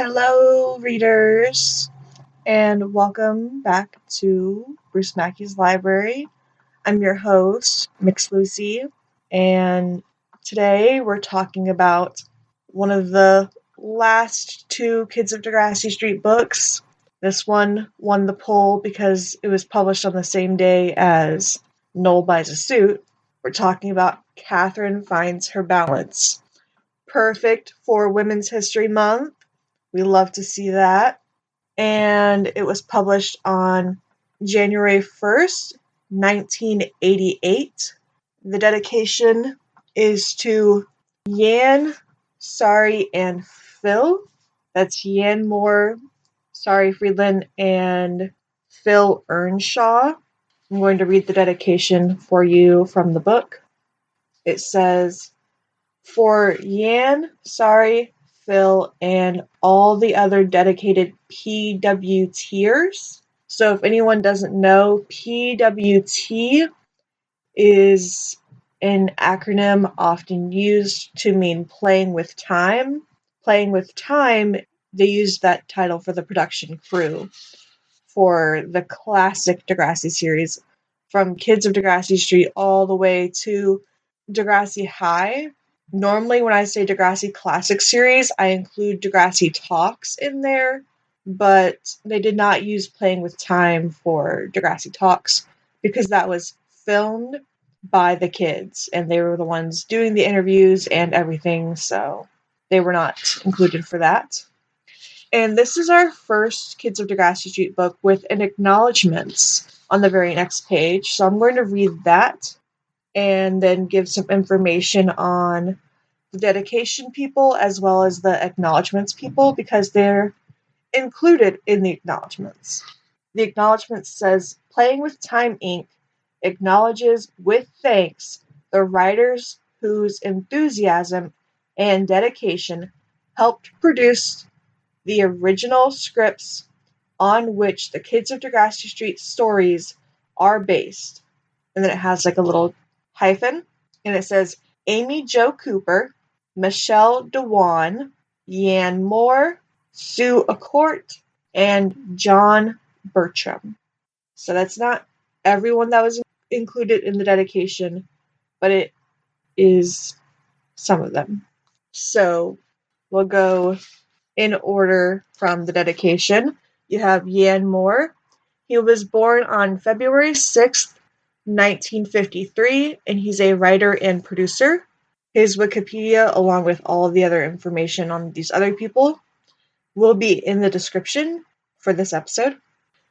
Hello, readers, and welcome back to Bruce Mackey's Library. I'm your host, Mix Lucy, and today we're talking about one of the last two Kids of Degrassi Street books. This one won the poll because it was published on the same day as Noel Buys a Suit. We're talking about Catherine Finds Her Balance. Perfect for Women's History Month. We love to see that. And it was published on January 1st, 1988. The dedication is to Yan, Sari, and Phil. That's Yan Moore, Sari Friedland, and Phil Earnshaw. I'm going to read the dedication for you from the book. It says, "For Yan, Sari, Phil, and all the other dedicated PWTers." So if anyone doesn't know, PWT is an acronym often used to mean Playing with Time. Playing with Time, they used that title for the production crew for the classic Degrassi series, from Kids of Degrassi Street all the way to Degrassi High. Normally, when I say Degrassi Classic Series, I include Degrassi Talks in there, but they did not use Playing with Time for Degrassi Talks because that was filmed by the kids, and they were the ones doing the interviews and everything, so they were not included for that. And this is our first Kids of Degrassi Street book with an acknowledgements on the very next page, so I'm going to read that and then give some information on the dedication people as well as the acknowledgements people because they're included in the acknowledgements. The acknowledgement says, "Playing with Time Inc. acknowledges with thanks the writers whose enthusiasm and dedication helped produce the original scripts on which the Kids of Degrassi Street stories are based." And then it has like a little hyphen, and it says Amy Jo Cooper, Michelle Dewan, Yan Moore, Sue Accord, and John Bertram. So that's not everyone that was included in the dedication, but it is some of them. So we'll go in order from the dedication. You have Yan Moore. He was born on February 6th, 1953, and he's a writer and producer. His Wikipedia, along with all of the other information on these other people, will be in the description for this episode.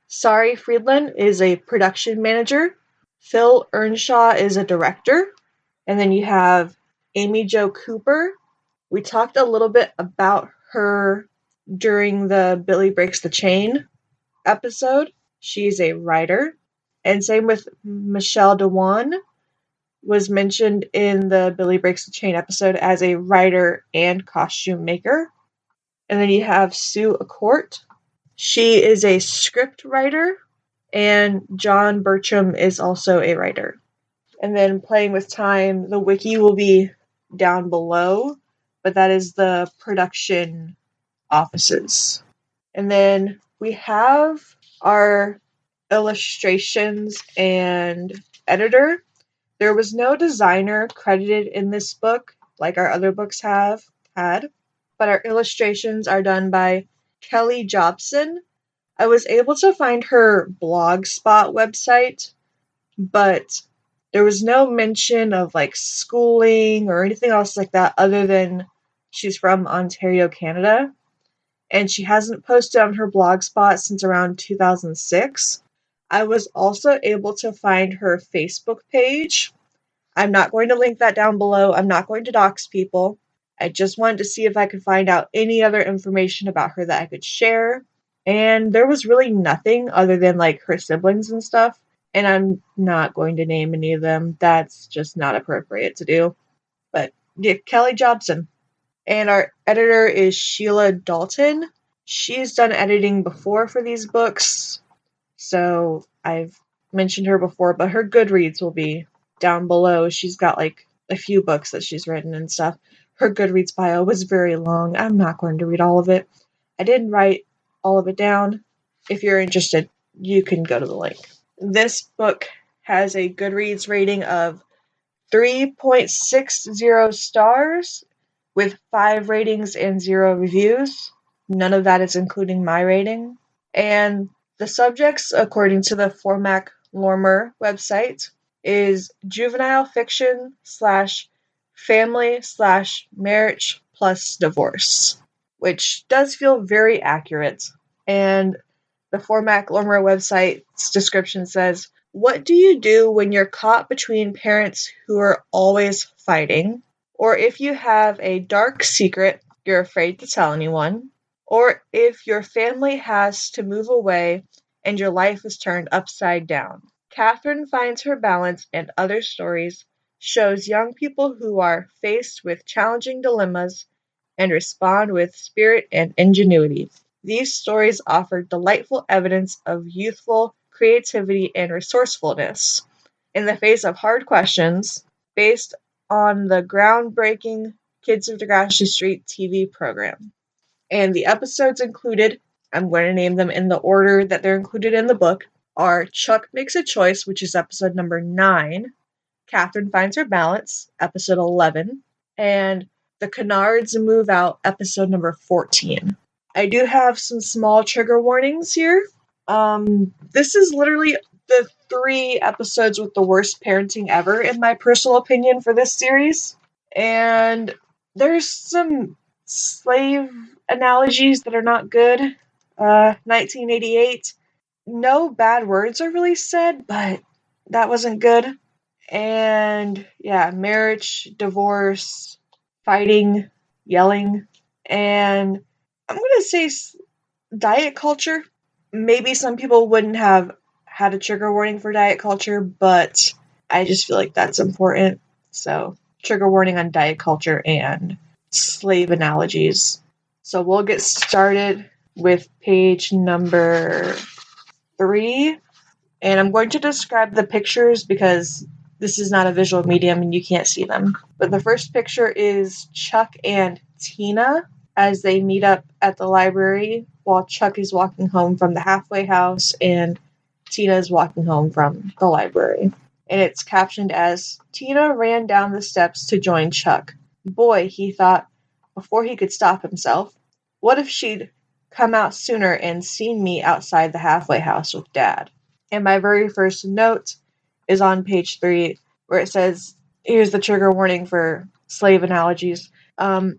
Sari Friedland is a production manager. Phil Earnshaw is a director. And then you have Amy Jo Cooper. We talked a little bit about her during the Billy Breaks the Chain episode. She's a writer. And same with Michelle Dewan, was mentioned in the Billy Breaks the Chain episode as a writer and costume maker. And then you have Sue Accord. She is a script writer, and John Bertram is also a writer. And then Playing with Time, the wiki will be down below, but that is the production offices. And then we have our illustrations and editor. There was no designer credited in this book like our other books have had, but our illustrations are done by Kelly Jobson. I was able to find her Blogspot website, but there was no mention of like schooling or anything else like that other than she's from Ontario, Canada. And she hasn't posted on her Blogspot since around 2006. I was also able to find her Facebook page. I'm not going to link that down below. I'm not going to dox people. I just wanted to see if I could find out any other information about her that I could share. And there was really nothing other than like her siblings and stuff. And I'm not going to name any of them. That's just not appropriate to do. But yeah, Kelly Jobson. And our editor is Sheila Dalton. She's done editing before for these books, so I've mentioned her before, but her Goodreads will be down below. She's got like a few books that she's written and stuff. Her Goodreads bio was very long. I'm not going to read all of it. I didn't write all of it down. If you're interested, you can go to the link. This book has a Goodreads rating of 3.60 stars with 5 ratings and 0 reviews. None of that is including my rating. And the subjects, according to the Formac Lormer website, is juvenile fiction / family / marriage plus divorce, which does feel very accurate. And the Formac Lormer website's description says, "What do you do when you're caught between parents who are always fighting? Or if you have a dark secret you're afraid to tell anyone? Or if your family has to move away and your life is turned upside down?" Catherine Finds Her Balance and Other Stories shows young people who are faced with challenging dilemmas and respond with spirit and ingenuity. These stories offer delightful evidence of youthful creativity and resourcefulness in the face of hard questions, based on the groundbreaking Kids of Degrassi Street TV program. And the episodes included, I'm going to name them in the order that they're included in the book, are Chuck Makes a Choice, which is episode number 9, Catherine Finds Her Balance, episode 11, and The Canards Move Out, episode number 14. I do have some small trigger warnings here. This is literally the 3 episodes with the worst parenting ever, in my personal opinion, for this series. And there's some slave analogies that are not good. 1988. No bad words are really said, but that wasn't good. And yeah, marriage, divorce, fighting, yelling, and I'm going to say diet culture. Maybe some people wouldn't have had a trigger warning for diet culture, but I just feel like that's important. So, trigger warning on diet culture and slave analogies. So, we'll get started with page number 3. And I'm going to describe the pictures because this is not a visual medium and you can't see them. But the first picture is Chuck and Tina as they meet up at the library while Chuck is walking home from the halfway house and Tina is walking home from the library. And it's captioned as, "Tina ran down the steps to join Chuck. Boy," he thought, before he could stop himself, "what if she'd come out sooner and seen me outside the halfway house with Dad?" And my very first note is on page 3, where it says, here's the trigger warning for slave analogies.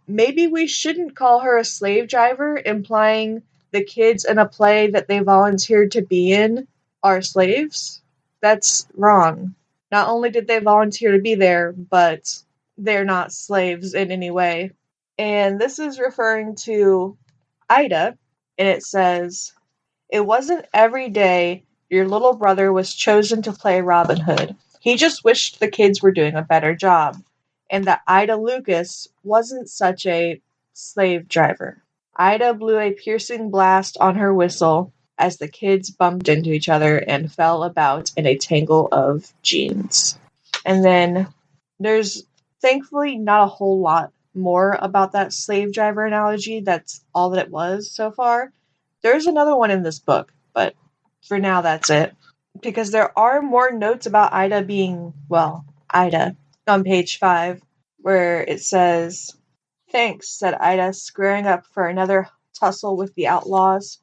Maybe we shouldn't call her a slave driver, implying the kids in a play that they volunteered to be in are slaves. That's wrong. Not only did they volunteer to be there, but they're not slaves in any way. And this is referring to Ida, and it says, "It wasn't every day your little brother was chosen to play Robin Hood. He just wished the kids were doing a better job, and that Ida Lucas wasn't such a slave driver." Ida blew a piercing blast on her whistle as the kids bumped into each other and fell about in a tangle of jeans. And then there's thankfully not a whole lot more about that slave driver analogy. That's all that it was so far. There's another one in this book, but for now that's it. Because there are more notes about Ida being, well, Ida, on page 5, where it says, "Thanks," said Ida, squaring up for another tussle with the outlaws.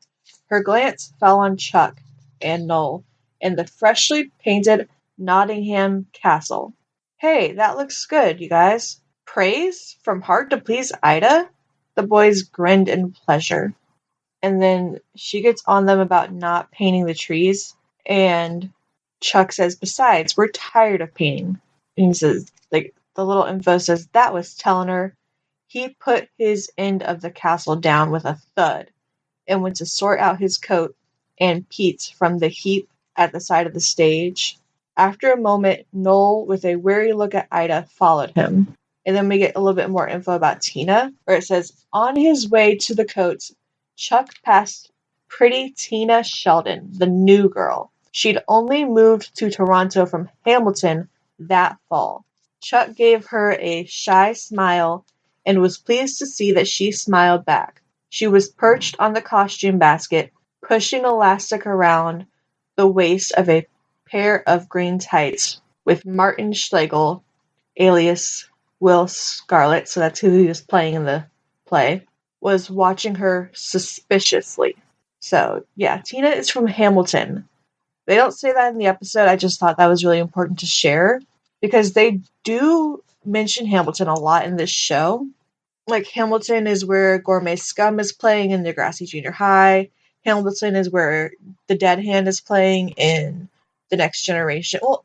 Her glance fell on Chuck and Noel in the freshly painted Nottingham castle. "Hey, that looks good, you guys." Praise from hard to please Ida? The boys grinned in pleasure. And then she gets on them about not painting the trees. And Chuck says, "Besides, we're tired of painting." And he says, like, the little info says, "That was telling her." He put his end of the castle down with a thud and went to sort out his coat and Pete's from the heap at the side of the stage. After a moment, Noel, with a wary look at Ida, followed him. And then we get a little bit more info about Tina, where it says, on his way to the coats, Chuck passed pretty Tina Sheldon, the new girl. She'd only moved to Toronto from Hamilton that fall. Chuck gave her a shy smile and was pleased to see that she smiled back. She was perched on the costume basket, pushing elastic around the waist of a pair of green tights with Martin Schlegel, alias Will Scarlet, so that's who he was playing in the play, was watching her suspiciously. So, yeah, Tina is from Hamilton. They don't say that in the episode. I just thought that was really important to share because they do mention Hamilton a lot in this show. Like, Hamilton is where Gourmet Scum is playing in Degrassi Junior High. Hamilton is where The Dead Hand is playing in The Next Generation. Well,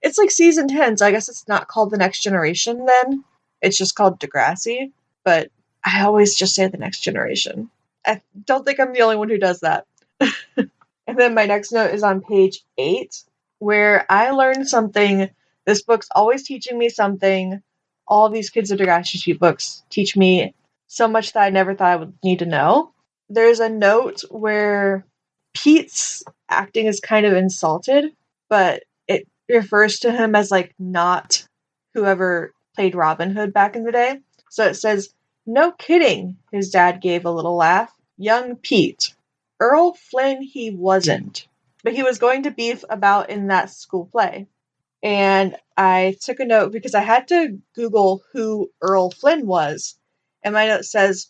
it's like season 10, so I guess it's not called The Next Generation then. It's just called Degrassi. But I always just say The Next Generation. I don't think I'm the only one who does that. And then my next note is on page 8, where I learned something. This book's always teaching me something. All these Kids of Degrassi Street books teach me so much that I never thought I would need to know. There's a note where Pete's acting is kind of insulted, but it refers to him as like not whoever played Robin Hood back in the day. So it says, "No kidding," his dad gave a little laugh. "Young Pete. Earl Flynn he wasn't, but he was going to beef about in that school play." And I took a note because I had to Google who Earl Flynn was. And my note says,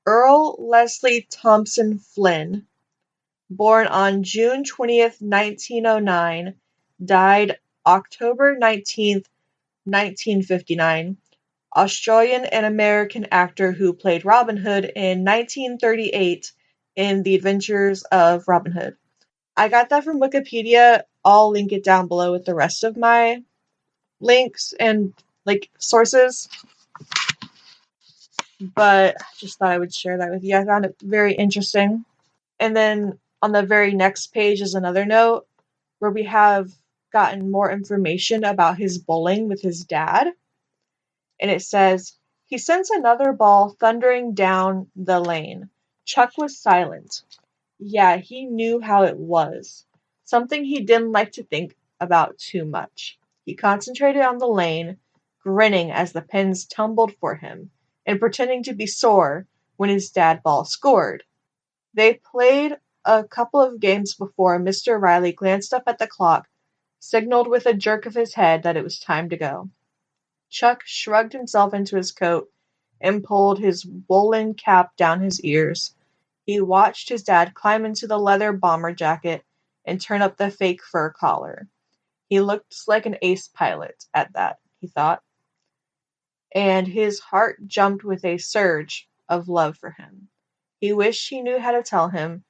Earl Leslie Thompson Flynn, born on June 20th, 1909, died October 19th, 1959, Australian and American actor who played Robin Hood in 1938 in The Adventures of Robin Hood. I got that from Wikipedia. I'll link it down below with the rest of my links and like sources. But I just thought I would share that with you. I found it very interesting. And then on the very next page is another note where we have gotten more information about his bowling with his dad. And it says, he sends another ball thundering down the lane. Chuck was silent. Yeah, he knew how it was. Something he didn't like to think about too much. He concentrated on the lane, grinning as the pins tumbled for him, and pretending to be sore when his dad ball scored. They played a couple of games before Mr. Riley glanced up at the clock, signaled with a jerk of his head that it was time to go. Chuck shrugged himself into his coat and pulled his woolen cap down his ears. He watched his dad climb into the leather bomber jacket and turn up the fake fur collar. He looked like an ace pilot at that, he thought. And his heart jumped with a surge of love for him. He wished he knew how to tell him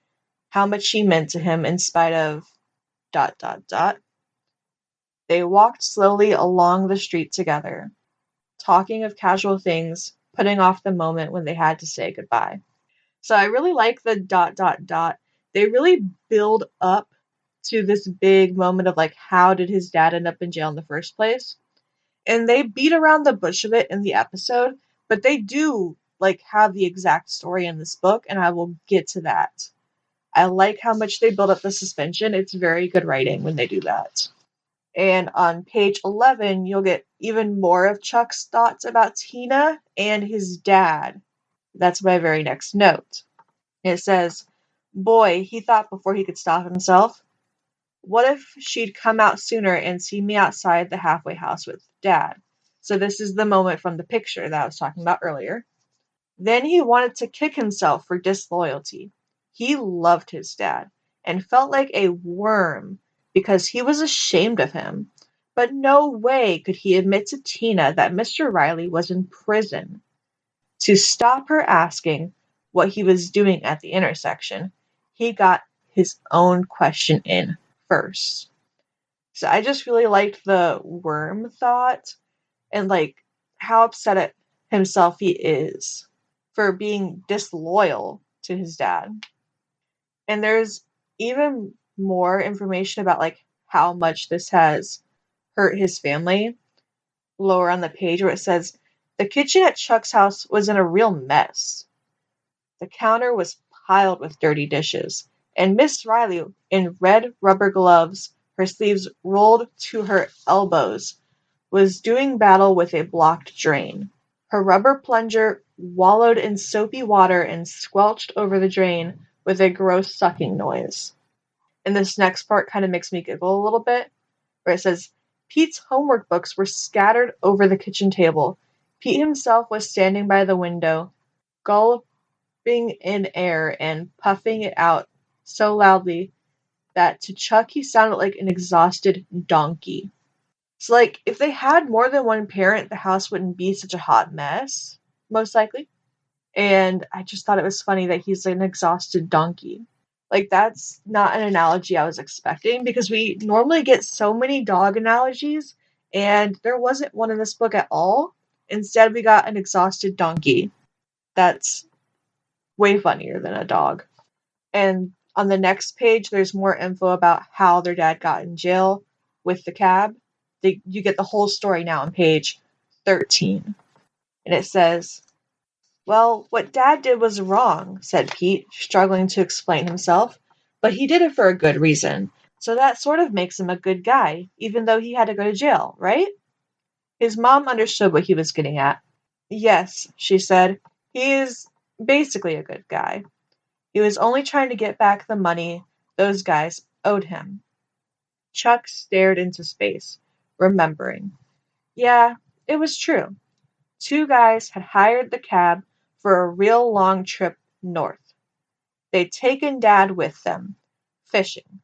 how much she meant to him in spite of ... They walked slowly along the street together, talking of casual things, putting off the moment when they had to say goodbye. So I really like the ... They really build up to this big moment of like, how did his dad end up in jail in the first place? And they beat around the bush of it in the episode, but they do like have the exact story in this book, and I will get to that. I like how much they build up the suspension. It's very good writing when they do that. And on page 11, you'll get even more of Chuck's thoughts about Tina and his dad. That's my very next note. It says, boy, he thought before he could stop himself. What if she'd come out sooner and see me outside the halfway house with Dad? So this is the moment from the picture that I was talking about earlier. Then he wanted to kick himself for disloyalty. He loved his dad and felt like a worm because he was ashamed of him. But no way could he admit to Tina that Mr. Riley was in prison. To stop her asking what he was doing at the intersection, he got his own question in first. So I just really liked the worm thought and like how upset at himself he is for being disloyal to his dad. And there's even more information about like how much this has hurt his family lower on the page where it says the kitchen at Chuck's house was in a real mess. The counter was piled with dirty dishes, and Miss Riley, in red rubber gloves, her sleeves rolled to her elbows, was doing battle with a blocked drain. Her rubber plunger wallowed in soapy water and squelched over the drain with a gross sucking noise. And this next part kind of makes me giggle a little bit, where it says, Pete's homework books were scattered over the kitchen table. Pete himself was standing by the window, gulping in air and puffing it out so loudly that to Chuck he sounded like an exhausted donkey. So, like, if they had more than one parent, the house wouldn't be such a hot mess, most likely. And I just thought it was funny that he's an exhausted donkey. Like, that's not an analogy I was expecting, because we normally get so many dog analogies, and there wasn't one in this book at all. Instead, we got an exhausted donkey. That's way funnier than a dog. And on the next page, there's more info about how their dad got in jail with the cab. You get the whole story now on page 13. And it says, Well, what Dad did was wrong, said Pete, struggling to explain himself. But he did it for a good reason. So that sort of makes him a good guy, even though he had to go to jail, right? His mom understood what he was getting at. Yes, she said. He is basically a good guy. He was only trying to get back the money those guys owed him. Chuck stared into space, remembering. Yeah, it was true. Two guys had hired the cab for a real long trip north. They'd taken Dad with them, fishing.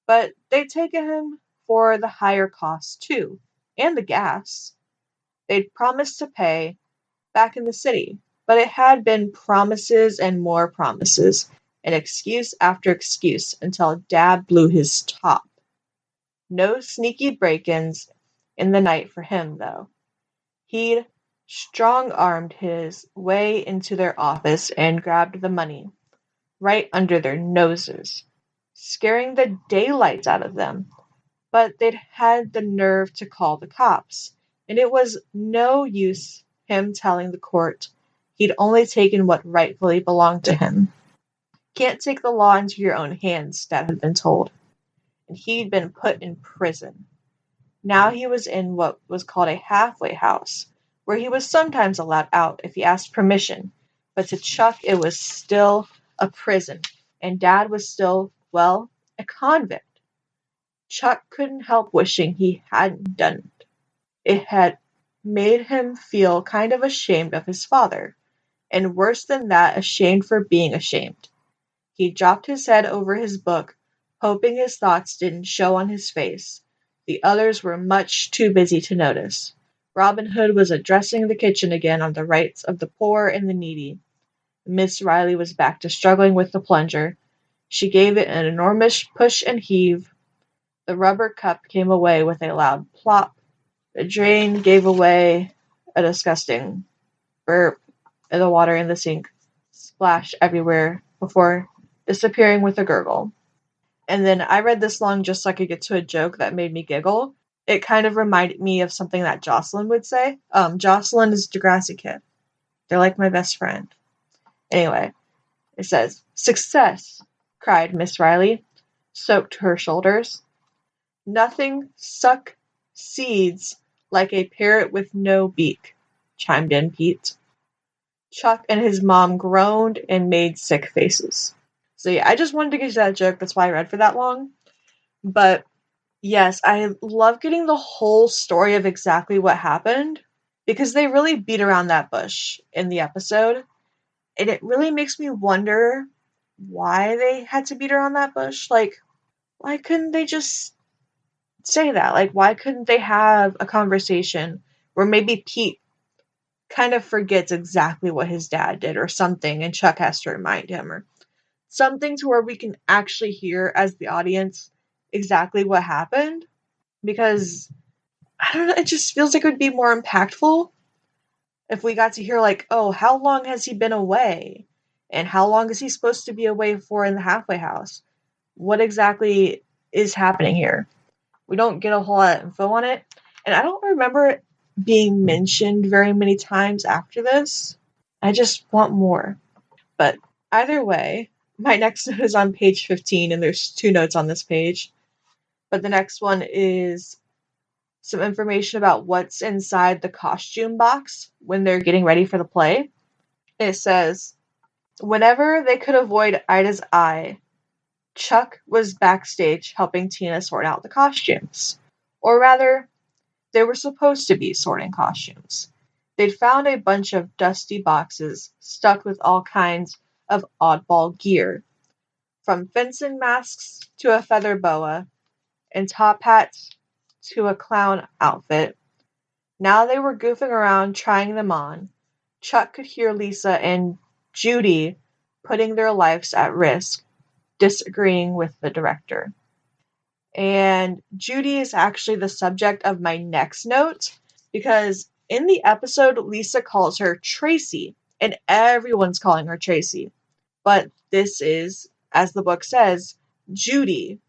But they'd taken him for the higher costs, too, and the gas. They'd promised to pay back in the city, but it had been promises and more promises, and excuse after excuse until Dad blew his top. No sneaky break-ins in the night for him, though. He'd strong-armed his way into their office and grabbed the money, right under their noses, scaring the daylights out of them. But they'd had the nerve to call the cops, and it was no use him telling the court he'd only taken what rightfully belonged to him. Can't take the law into your own hands, Dad had been told, and he'd been put in prison. Now he was in what was called a halfway house, where he was sometimes allowed out if he asked permission, but to Chuck it was still a prison, and Dad was still, well, a convict. Chuck couldn't help wishing he hadn't done it. It had made him feel kind of ashamed of his father, and worse than that, ashamed for being ashamed. He dropped his head over his book, hoping his thoughts didn't show on his face. The others were much too busy to notice. Robin Hood was addressing the kitchen again on the rights of the poor and the needy. Miss Riley was back to struggling with the plunger. She gave it an enormous push and heave. The rubber cup came away with a loud plop. The drain gave away a disgusting burp, and the water in the sink splashed everywhere before disappearing with a gurgle. And then I read this long just so I could get to a joke that made me giggle. It kind of reminded me of something that Jocelyn would say. Jocelyn is Degrassi kid. They're like my best friend. Anyway, it says, Success, cried Miss Riley, soaked to her shoulders. Nothing succeeds like a parrot with no beak, chimed in Pete. Chuck and his mom groaned and made sick faces. So yeah, I just wanted to get to that joke. That's why I read for that long. But yes, I love getting the whole story of exactly what happened, because they really beat around that bush in the episode. And it really makes me wonder why they had to beat around that bush. Like, why couldn't they just say that? Like, why couldn't they have a conversation where maybe Pete kind of forgets exactly what his dad did or something, and Chuck has to remind him, or something to where we can actually hear as the audience exactly what happened? Because I don't know, it just feels like it would be more impactful if we got to hear, like, oh, how long has he been away? And how long is he supposed to be away for in the halfway house? What exactly is happening here? We don't get a whole lot of info on it. And I don't remember it being mentioned very many times after this. I just want more. But either way, my next note is on page 15, and there's 2 notes on this page. But the next one is some information about what's inside the costume box when they're getting ready for the play. It says, whenever they could avoid Ida's eye, Chuck was backstage helping Tina sort out the costumes. Or rather, they were supposed to be sorting costumes. They'd found a bunch of dusty boxes stuffed with all kinds of oddball gear, from fencing masks to a feather boa, and top hats to a clown outfit. Now they were goofing around trying them on. Chuck could hear Lisa and Judy putting their lives at risk, disagreeing with the director. And Judy is actually the subject of my next note because in the episode, Lisa calls her Tracy, and everyone's calling her Tracy. But this is, as the book says, Judy,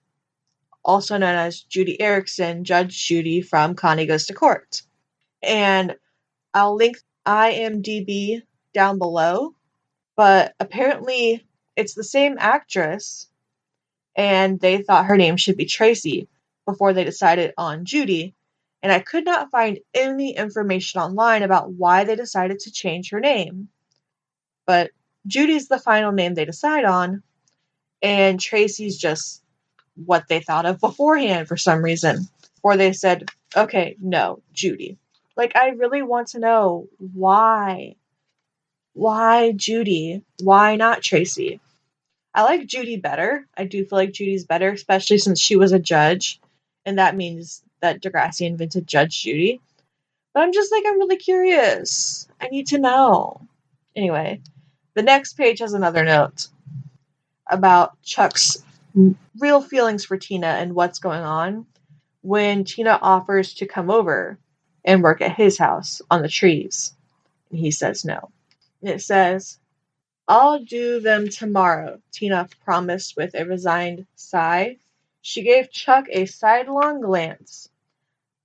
also known as Judy Erickson, Judge Judy from Connie Goes to Court. And I'll link IMDb down below, but apparently it's the same actress, and they thought her name should be Tracy before they decided on Judy, and I could not find any information online about why they decided to change her name. But Judy's the final name they decide on, and Tracy's just what they thought of beforehand for some reason. Or they said, okay, no, Judy. Like, I really want to know why. Why Judy? Why not Tracy? I like Judy better. I do feel like Judy's better, especially since she was a judge. And that means that Degrassi invented Judge Judy. But I'm really curious. I need to know. Anyway, the next page has another note about Chuck's real feelings for Tina and what's going on when Tina offers to come over and work at his house on the trees. And he says no. And it says, I'll do them tomorrow, Tina promised with a resigned sigh. She gave Chuck a sidelong glance.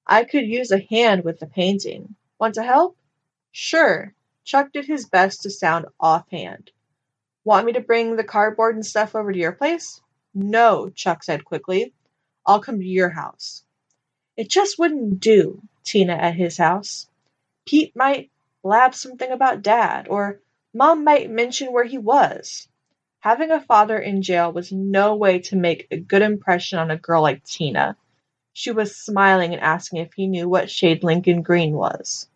I could use a hand with the painting. Want to help? Sure. Chuck did his best to sound offhand. Want me to bring the cardboard and stuff over to your place? No, Chuck said quickly. I'll come to your house. It just wouldn't do, Tina at his house. Pete might blab something about Dad, or Mom might mention where he was. Having a father in jail was no way to make a good impression on a girl like Tina. She was smiling and asking if he knew what shade Lincoln Green was.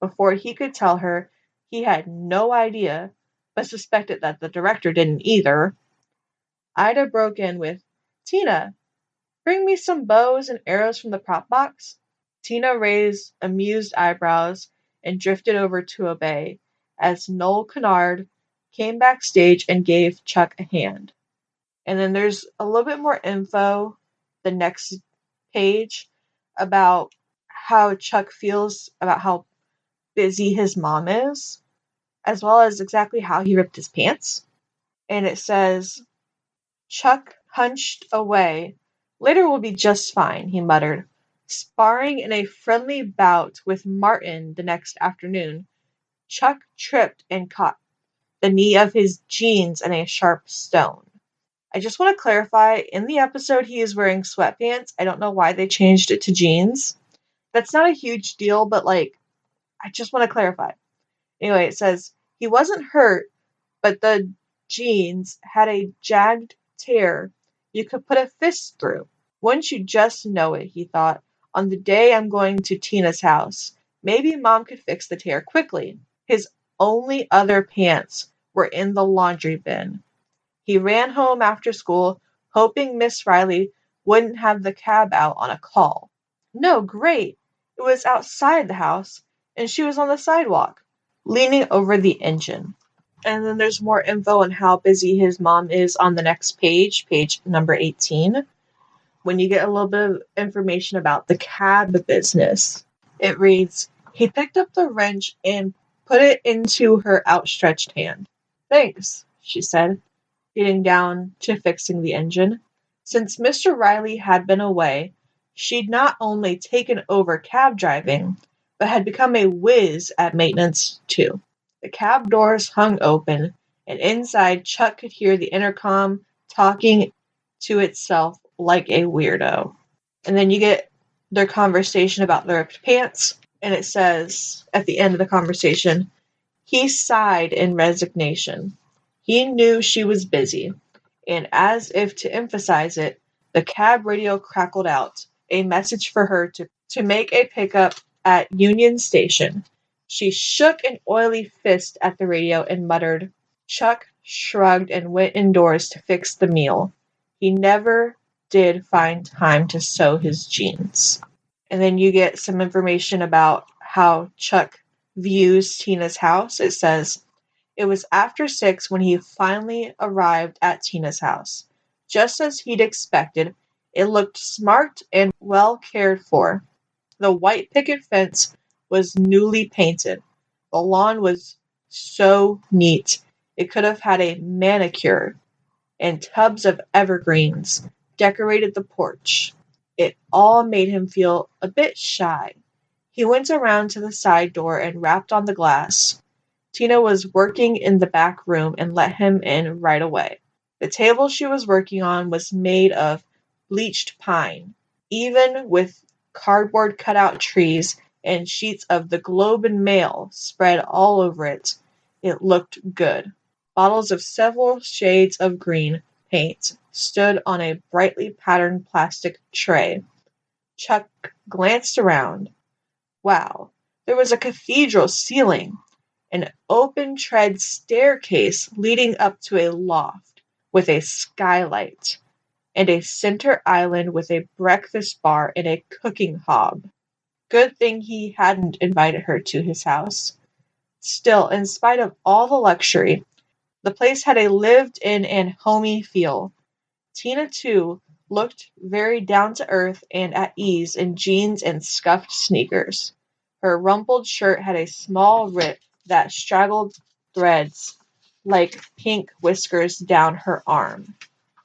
Before he could tell her, he had no idea, but suspected that the director didn't either. Ida broke in with, Tina, bring me some bows and arrows from the prop box. Tina raised amused eyebrows and drifted over to obey as Noel Canard came backstage and gave Chuck a hand. And then there's a little bit more info, the next page, about how Chuck feels about how busy his mom is, as well as exactly how he ripped his pants. And it says, Chuck hunched away. Later will be just fine, he muttered. Sparring in a friendly bout with Martin the next afternoon, Chuck tripped and caught the knee of his jeans in a sharp stone. I just want to clarify, in the episode he is wearing sweatpants. I don't know why they changed it to jeans. That's not a huge deal, but I just want to clarify. Anyway, it says, he wasn't hurt, but the jeans had a jagged tear you could put a fist through. Wouldn't you just know it, he thought. On the day I'm going to Tina's house, maybe Mom could fix the tear quickly. His only other pants were in the laundry bin. He ran home after school, hoping Miss Riley wouldn't have the cab out on a call. No, great. It was outside the house, and she was on the sidewalk, leaning over the engine. And then there's more info on how busy his mom is on the next page, page number 18. When you get a little bit of information about the cab business, it reads, he picked up the wrench and put it into her outstretched hand. Thanks, she said, getting down to fixing the engine. Since Mr. Riley had been away, she'd not only taken over cab driving, but had become a whiz at maintenance too. The cab doors hung open, and inside Chuck could hear the intercom talking to itself like a weirdo. And then you get their conversation about the ripped pants, and it says, at the end of the conversation, He sighed in resignation. He knew she was busy, and as if to emphasize it, the cab radio crackled out, a message for her to make a pickup at Union Station. She shook an oily fist at the radio and muttered. Chuck shrugged and went indoors to fix the meal. He never did find time to sew his jeans. And then you get some information about how Chuck views Tina's house. It says, it was after 6 when he finally arrived at Tina's house. Just as he'd expected, it looked smart and well cared for. The white picket fence was newly painted. The lawn was so neat. It could have had a manicure, and tubs of evergreens decorated the porch. It all made him feel a bit shy. He went around to the side door and rapped on the glass. Tina was working in the back room and let him in right away. The table she was working on was made of bleached pine, even with cardboard cutout trees and sheets of the Globe and Mail spread all over it. It looked good. Bottles of several shades of green paint stood on a brightly patterned plastic tray. Chuck glanced around. Wow, there was a cathedral ceiling, an open tread staircase leading up to a loft with a skylight, and a center island with a breakfast bar and a cooking hob. Good thing he hadn't invited her to his house. Still, in spite of all the luxury, the place had a lived-in and homey feel. Tina, too, looked very down-to-earth and at ease in jeans and scuffed sneakers. Her rumpled shirt had a small rip that straggled threads like pink whiskers down her arm.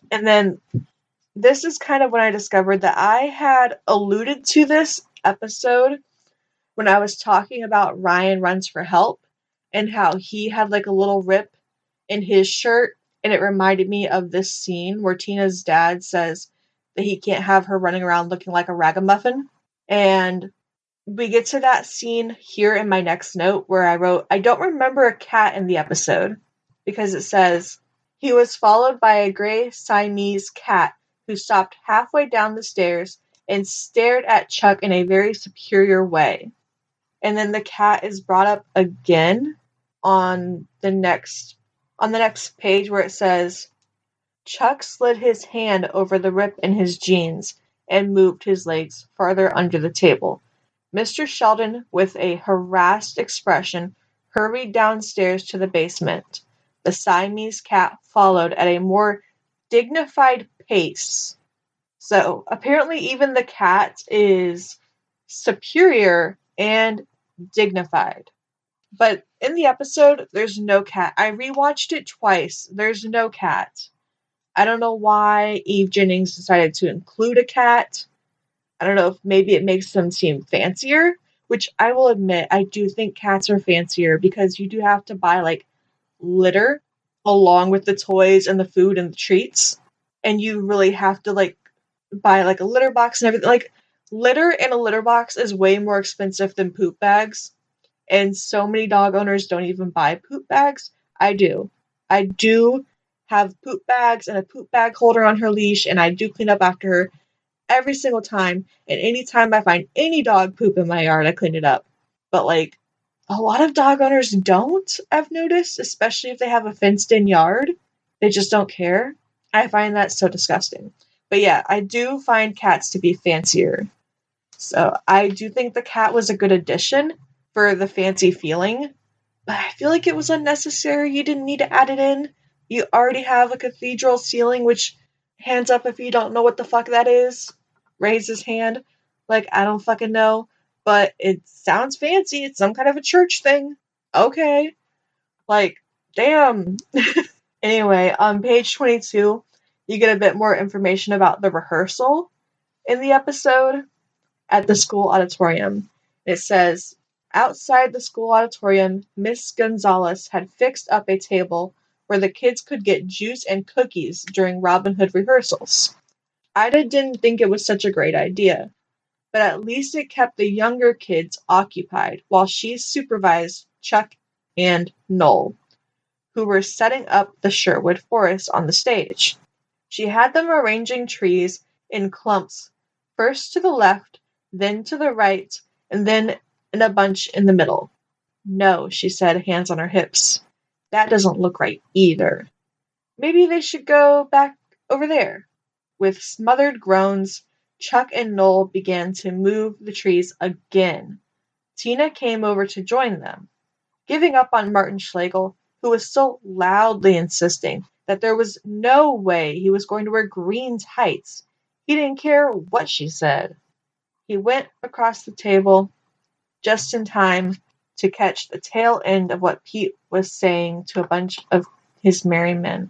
And then this is kind of when I discovered that I had alluded to this episode when I was talking about Ryan Runs for Help and how he had like a little rip in his shirt, and it reminded me of this scene where Tina's dad says that he can't have her running around looking like a ragamuffin. And we get to that scene here in my next note where I wrote, I don't remember a cat in the episode, because it says, he was followed by a gray Siamese cat who stopped halfway down the stairs and stared at Chuck in a very superior way. And then the cat is brought up again on the next page where it says, Chuck slid his hand over the rip in his jeans and moved his legs farther under the table. Mr. Sheldon, with a harassed expression, hurried downstairs to the basement. The Siamese cat followed at a more dignified pace. So, apparently even the cat is superior and dignified. But in the episode, there's no cat. I rewatched it twice. There's no cat. I don't know why Eve Jennings decided to include a cat. I don't know if maybe it makes them seem fancier, which I will admit, I do think cats are fancier because you do have to buy like litter along with the toys and the food and the treats. And you really have to like buy like a litter box and everything. Like litter in a litter box is way more expensive than poop bags. And so many dog owners don't even buy poop bags. I do. I do have poop bags and a poop bag holder on her leash, and I do clean up after her every single time. And anytime I find any dog poop in my yard, I clean it up. But like a lot of dog owners don't, I've noticed, especially if they have a fenced-in yard. They just don't care. I find that so disgusting. But yeah, I do find cats to be fancier. So I do think the cat was a good addition for the fancy feeling, but I feel like it was unnecessary. You didn't need to add it in. You already have a cathedral ceiling, which, hands up if you don't know what the fuck that is. Raise his hand. Like, I don't fucking know, but it sounds fancy. It's some kind of a church thing. Okay. Like, damn. Anyway, on page 22, you get a bit more information about the rehearsal in the episode at the school auditorium. It says, outside the school auditorium, Miss Gonzalez had fixed up a table where the kids could get juice and cookies during Robin Hood rehearsals. Ida didn't think it was such a great idea, but at least it kept the younger kids occupied while she supervised Chuck and Noel, who were setting up the Sherwood Forest on the stage. She had them arranging trees in clumps, first to the left, then to the right, and then in a bunch in the middle. No, she said, hands on her hips. That doesn't look right either. Maybe they should go back over there. With smothered groans, Chuck and Noel began to move the trees again. Tina came over to join them, giving up on Martin Schlegel, who was still loudly insisting that there was no way he was going to wear green tights. He didn't care what she said. He went across the table just in time to catch the tail end of what Pete was saying to a bunch of his merry men.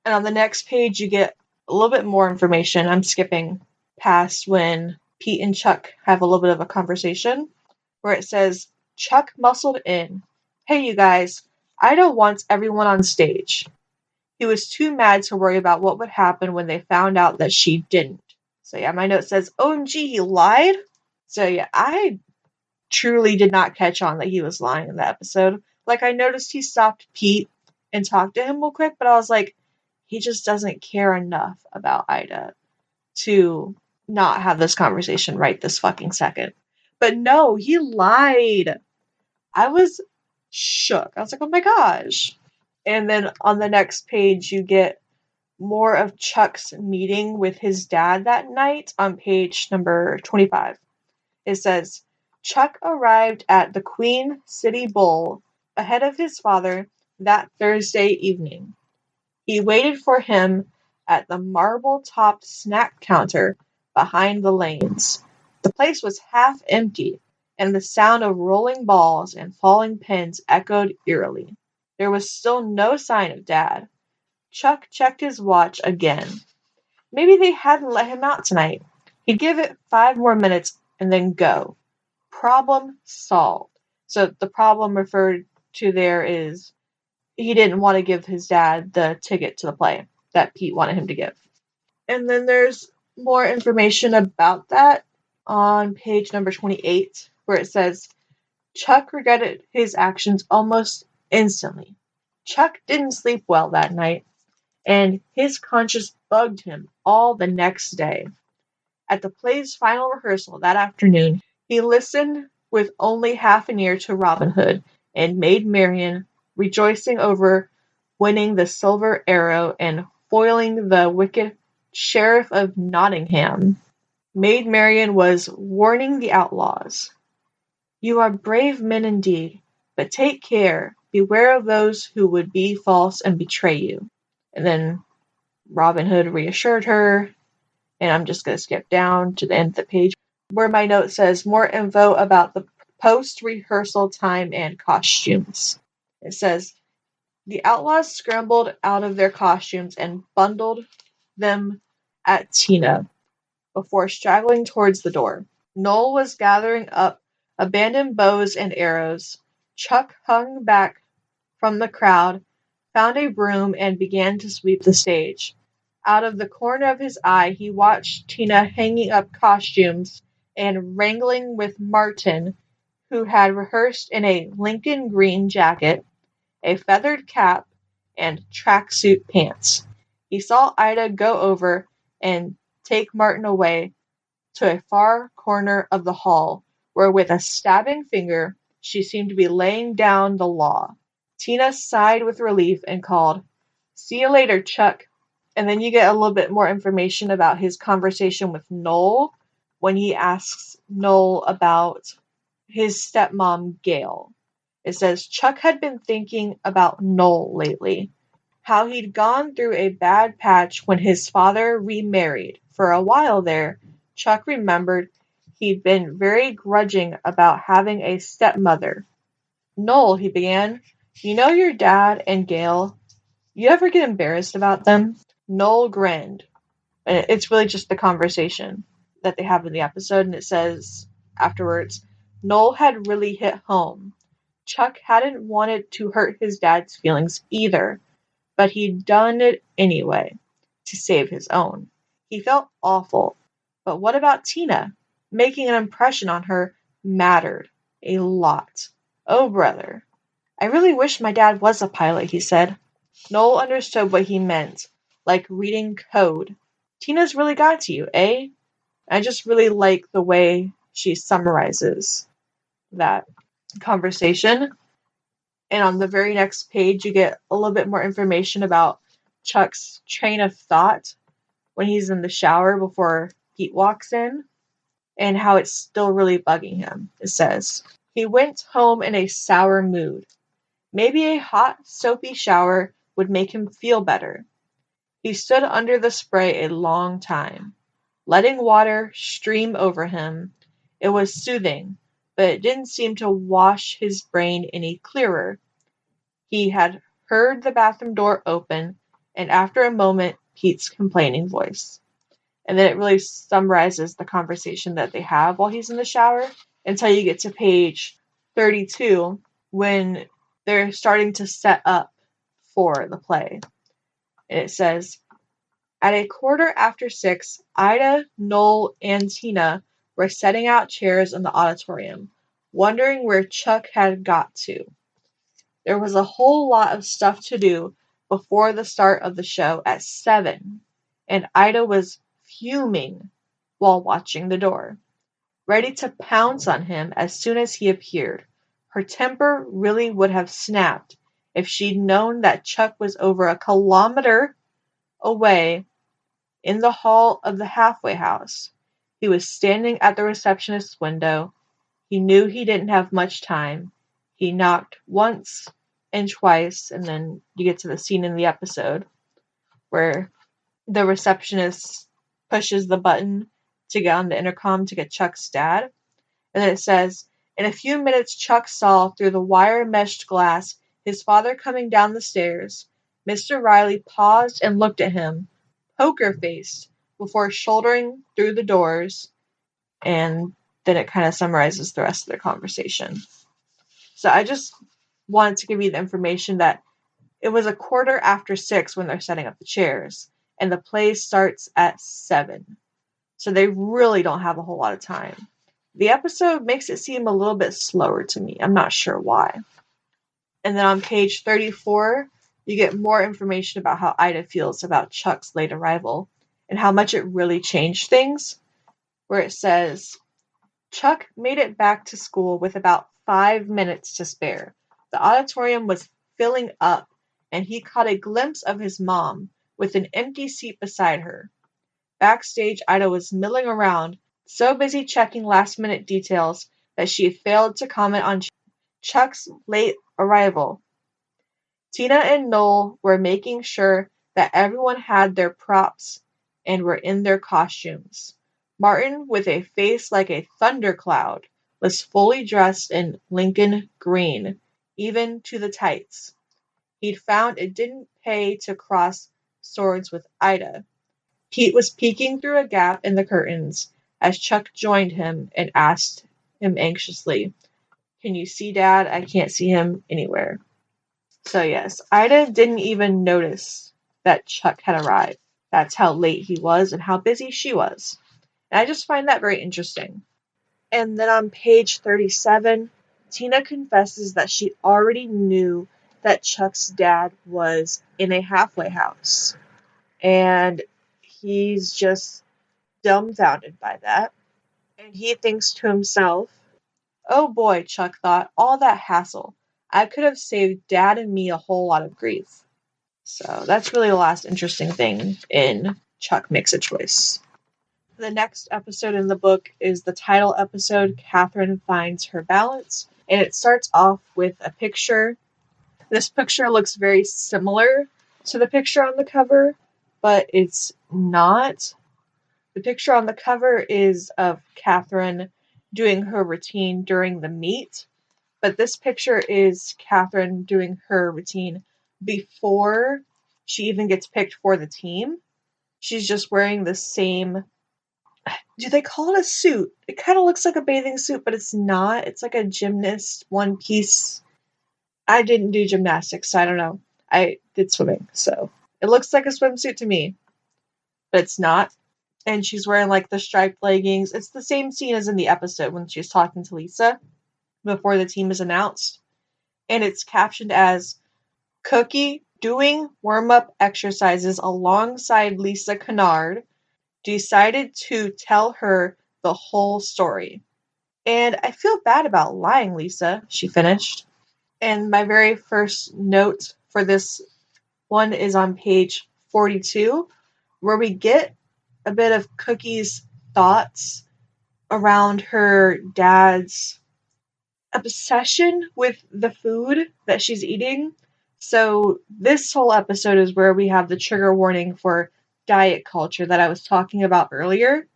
And on the next page, you get a little bit more information. I'm skipping past when Pete and Chuck have a little bit of a conversation where it says, Chuck muscled in. Hey, you guys, Ida wants everyone on stage. He was too mad to worry about what would happen when they found out that she didn't. So yeah, my note says, OMG, he lied? So yeah, I truly did not catch on that he was lying in the episode. Like, I noticed he stopped Pete and talked to him real quick, but I was like, he just doesn't care enough about Ida to not have this conversation right this fucking second. But no, he lied. I was shook. I was like, oh my gosh. And then on the next page, you get more of Chuck's meeting with his dad that night on page number 25. It says, Chuck arrived at the Queen City Bowl ahead of his father that Thursday evening. He waited for him at the marble-topped snack counter behind the lanes. The place was half empty, and the sound of rolling balls and falling pins echoed eerily. There was still no sign of Dad. Chuck checked his watch again. Maybe they hadn't let him out tonight. He'd give it 5 more minutes and then go. Problem solved. So the problem referred to there is he didn't want to give his dad the ticket to the play that Pete wanted him to give. And then there's more information about that on page number 28, where it says, Chuck regretted his actions almost instantly. Chuck didn't sleep well that night, and his conscience bugged him all the next day. At the play's final rehearsal that afternoon, he listened with only half an ear to Robin Hood and Maid Marian rejoicing over winning the Silver Arrow and foiling the wicked Sheriff of Nottingham. Maid Marian was warning the outlaws. You are brave men indeed, but take care. Beware of those who would be false and betray you. And then Robin Hood reassured her, and I'm just going to skip down to the end of the page where my note says more info about the post-rehearsal time and costumes. It says, the outlaws scrambled out of their costumes and bundled them at Tina before straggling towards the door. Noel was gathering up abandoned bows and arrows. Chuck hung back from the crowd, found a broom, and began to sweep the stage. Out of the corner of his eye, he watched Tina hanging up costumes and wrangling with Martin, who had rehearsed in a Lincoln green jacket, a feathered cap, and tracksuit pants. He saw Ida go over and take Martin away to a far corner of the hall, where with a stabbing finger she seemed to be laying down the law. Tina sighed with relief and called, See you later, Chuck. And then you get a little bit more information about his conversation with Noel when he asks Noel about his stepmom, Gail. It says, Chuck had been thinking about Noel lately, how he'd gone through a bad patch when his father remarried. For a while there, Chuck remembered he'd been very grudging about having a stepmother. Noel, he began, you know your dad and Gail, you ever get embarrassed about them? Noel grinned. And it's really just the conversation that they have in the episode, and it says afterwards, Noel had really hit home. Chuck hadn't wanted to hurt his dad's feelings either, but he'd done it anyway, to save his own. He felt awful. But what about Tina? Making an impression on her mattered a lot. Oh, brother. I really wish my dad was a pilot, he said. Noel understood what he meant, like reading code. Tina's really got to you, eh? I just really like the way she summarizes that conversation. And on the very next page, you get a little bit more information about Chuck's train of thought when he's in the shower before Pete walks in, and how it's still really bugging him. It says, he went home in a sour mood. Maybe a hot, soapy shower would make him feel better. He stood under the spray a long time, letting water stream over him. It was soothing, but it didn't seem to wash his brain any clearer. He had heard the bathroom door open, and after a moment, Pete's complaining voice. And then it really summarizes the conversation that they have while he's in the shower until you get to page 32 when they're starting to set up for the play. And it says, at 6:15, Ida, Noel, and Tina were setting out chairs in the auditorium, wondering where Chuck had got to. There was a whole lot of stuff to do before the start of the show at 7, and Ida was fuming while watching the door, ready to pounce on him as soon as he appeared. Her temper really would have snapped if she'd known that Chuck was over a kilometer away in the hall of the halfway house. He was standing at the receptionist's window. He knew he didn't have much time. He knocked once and twice, and then you get to the scene in the episode where the receptionist pushes the button to get on the intercom to get Chuck's dad. And then it says, in a few minutes Chuck saw through the wire-meshed glass his father coming down the stairs. Mr. Riley paused and looked at him, poker-faced, before shouldering through the doors, and then it kind of summarizes the rest of their conversation. So I just wanted to give you the information that it was 6:15 when they're setting up the chairs, and the play starts at 7. So they really don't have a whole lot of time. The episode makes it seem a little bit slower to me. I'm not sure why. And then on page 34, you get more information about how Ida feels about Chuck's late arrival and how much it really changed things, where it says, Chuck made it back to school with about 5 minutes to spare. The auditorium was filling up, and he caught a glimpse of his mom with an empty seat beside her. Backstage, Ida was milling around, so busy checking last-minute details that she failed to comment on Chuck's late arrival. Tina and Noel were making sure that everyone had their props and were in their costumes. Martin, with a face like a thundercloud, was fully dressed in Lincoln green, even to the tights. He'd found it didn't pay to cross swords with Ida. Pete was peeking through a gap in the curtains as Chuck joined him and asked him anxiously, can you see Dad? I can't see him anywhere. So yes, Ida didn't even notice that Chuck had arrived. That's how late he was and how busy she was. And I just find that very interesting. And then on page 37, Tina confesses that she already knew that Chuck's dad was in a halfway house. And he's just dumbfounded by that. And he thinks to himself, oh boy, Chuck thought, all that hassle. I could have saved Dad and me a whole lot of grief. So that's really the last interesting thing in Chuck Makes a Choice. The next episode in the book is the title episode, Catherine Finds Her Balance. And it starts off with a picture. This picture looks very similar to the picture on the cover, but it's not. The picture on the cover is of Catherine doing her routine during the meet, but this picture is Catherine doing her routine before she even gets picked for the team. She's just wearing the same, do they call it a suit? It kind of looks like a bathing suit, but it's not. It's like a gymnast one piece. I didn't do gymnastics, so I don't know. I did swimming, so it looks like a swimsuit to me, but it's not. And she's wearing like the striped leggings. It's the same scene as in the episode when she's talking to Lisa before the team is announced. and it's captioned as Cookie doing warm-up exercises alongside Lisa Canard decided to tell her the whole story. And I feel bad about lying, Lisa, she finished. And my very first note for this one is on page 42, where we get a bit of Cookie's thoughts around her dad's obsession with the food that she's eating. So this whole episode is where we have the trigger warning for diet culture that I was talking about earlier.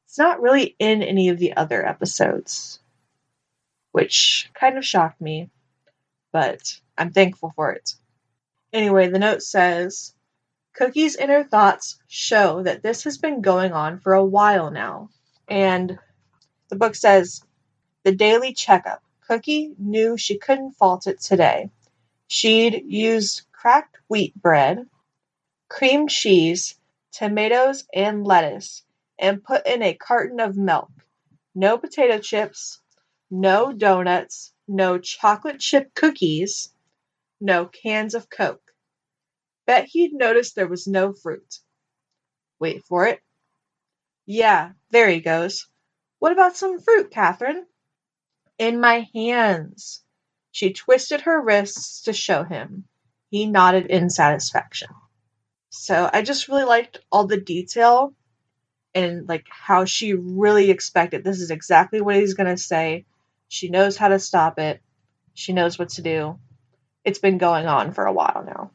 It's not really in any of the other episodes, which kind of shocked me, but I'm thankful for it. Anyway, the note says, Cookie's inner thoughts show that this has been going on for a while now. And the book says, the daily checkup. Cookie knew she couldn't fault it today. She'd used cracked wheat bread, cream cheese, tomatoes, and lettuce, and put in a carton of milk. No potato chips, no donuts, no chocolate chip cookies, no cans of Coke. Bet he'd noticed there was no fruit. Wait for it. Yeah, there he goes. What about some fruit, Catherine? In my hands. She twisted her wrists to show him. He nodded in satisfaction. So I just really liked all the detail and like how she really expected this is exactly what he's going to say. She knows how to stop it. She knows what to do. It's been going on for a while now.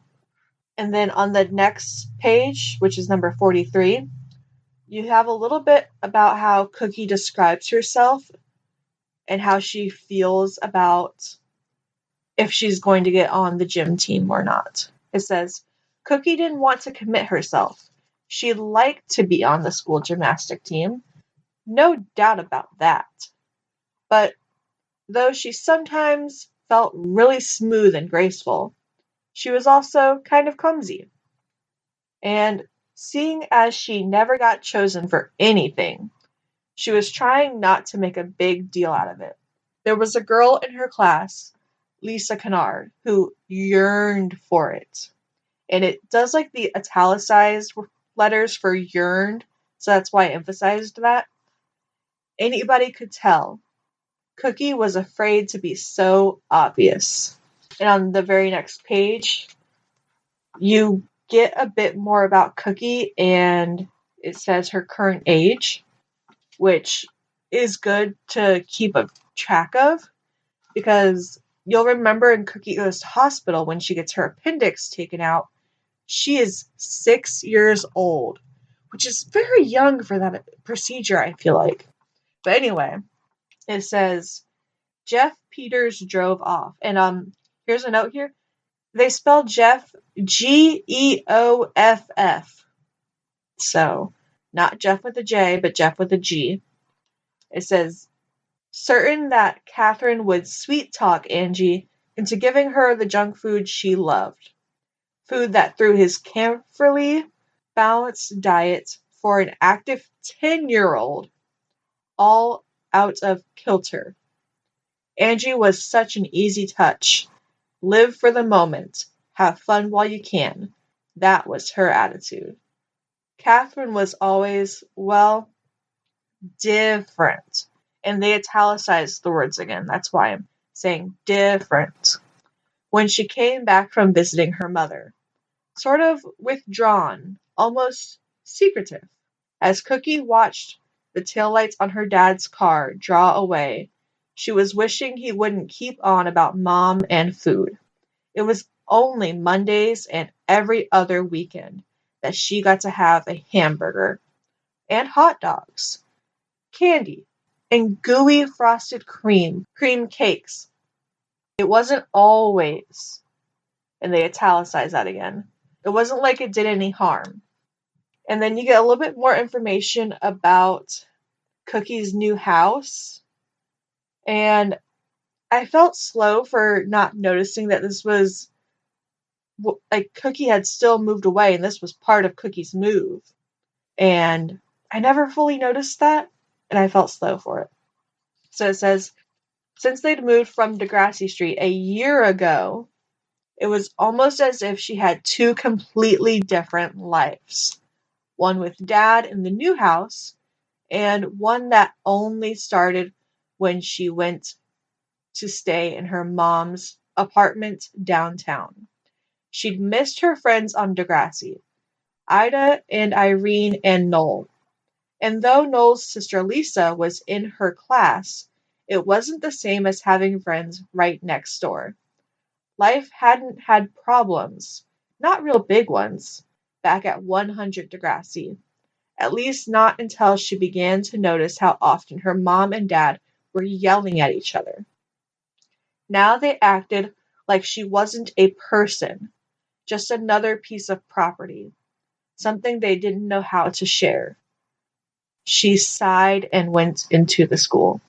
And then on the next page, which is number 43, you have a little bit about how Cookie describes herself and how she feels about if she's going to get on the gym team or not. It says, Cookie didn't want to commit herself. She liked to be on the school gymnastic team. No doubt about that. But though she sometimes felt really smooth and graceful, she was also kind of clumsy. And seeing as she never got chosen for anything, she was trying not to make a big deal out of it. There was a girl in her class, Lisa Canard, who yearned for it. And it does like the italicized letters for yearned, so that's why I emphasized that. Anybody could tell. Cookie was afraid to be so obvious. And on the very next page, you get a bit more about Cookie, and it says her current age, which is good to keep a track of, because you'll remember in Cookie Goes to Hospital when she gets her appendix taken out, she is 6 years old, which is very young for that procedure, I feel like. But anyway, it says, Jeff Peters drove off. And here's a note here. They spell Jeff Geoff. So, not Jeff with a J, but Jeff with a G. It says, certain that Catherine would sweet-talk Angie into giving her the junk food she loved. Food that threw his carefully balanced diet for an active 10-year-old all out of kilter. Angie was such an easy touch. Live for the moment. Have fun while you can. That was her attitude. Catherine was always, well, different. And they italicized the words again. That's why I'm saying different. When she came back from visiting her mother. Sort of withdrawn, almost secretive. As Cookie watched the taillights on her dad's car draw away, she was wishing he wouldn't keep on about mom and food. It was only Mondays and every other weekend that she got to have a hamburger and hot dogs, candy, and gooey frosted cream cakes. It wasn't always, and they italicize that again. It wasn't like it did any harm. And then you get a little bit more information about Cookie's new house. And I felt slow for not noticing that this was, like, Cookie had still moved away and this was part of Cookie's move. And I never fully noticed that, and I felt slow for it. So it says, Since they'd moved from Degrassi Street a year ago, it was almost as if she had two completely different lives. One with Dad in the new house, and one that only started when she went to stay in her mom's apartment downtown. She'd missed her friends on Degrassi, Ida and Irene and Noel. And though Noel's sister Lisa was in her class, it wasn't the same as having friends right next door. Life hadn't had problems, not real big ones, back at 100 Degrassi. At least not until she began to notice how often her mom and dad were yelling at each other. Now they acted like she wasn't a person, just another piece of property, something they didn't know how to share. She sighed and went into the school.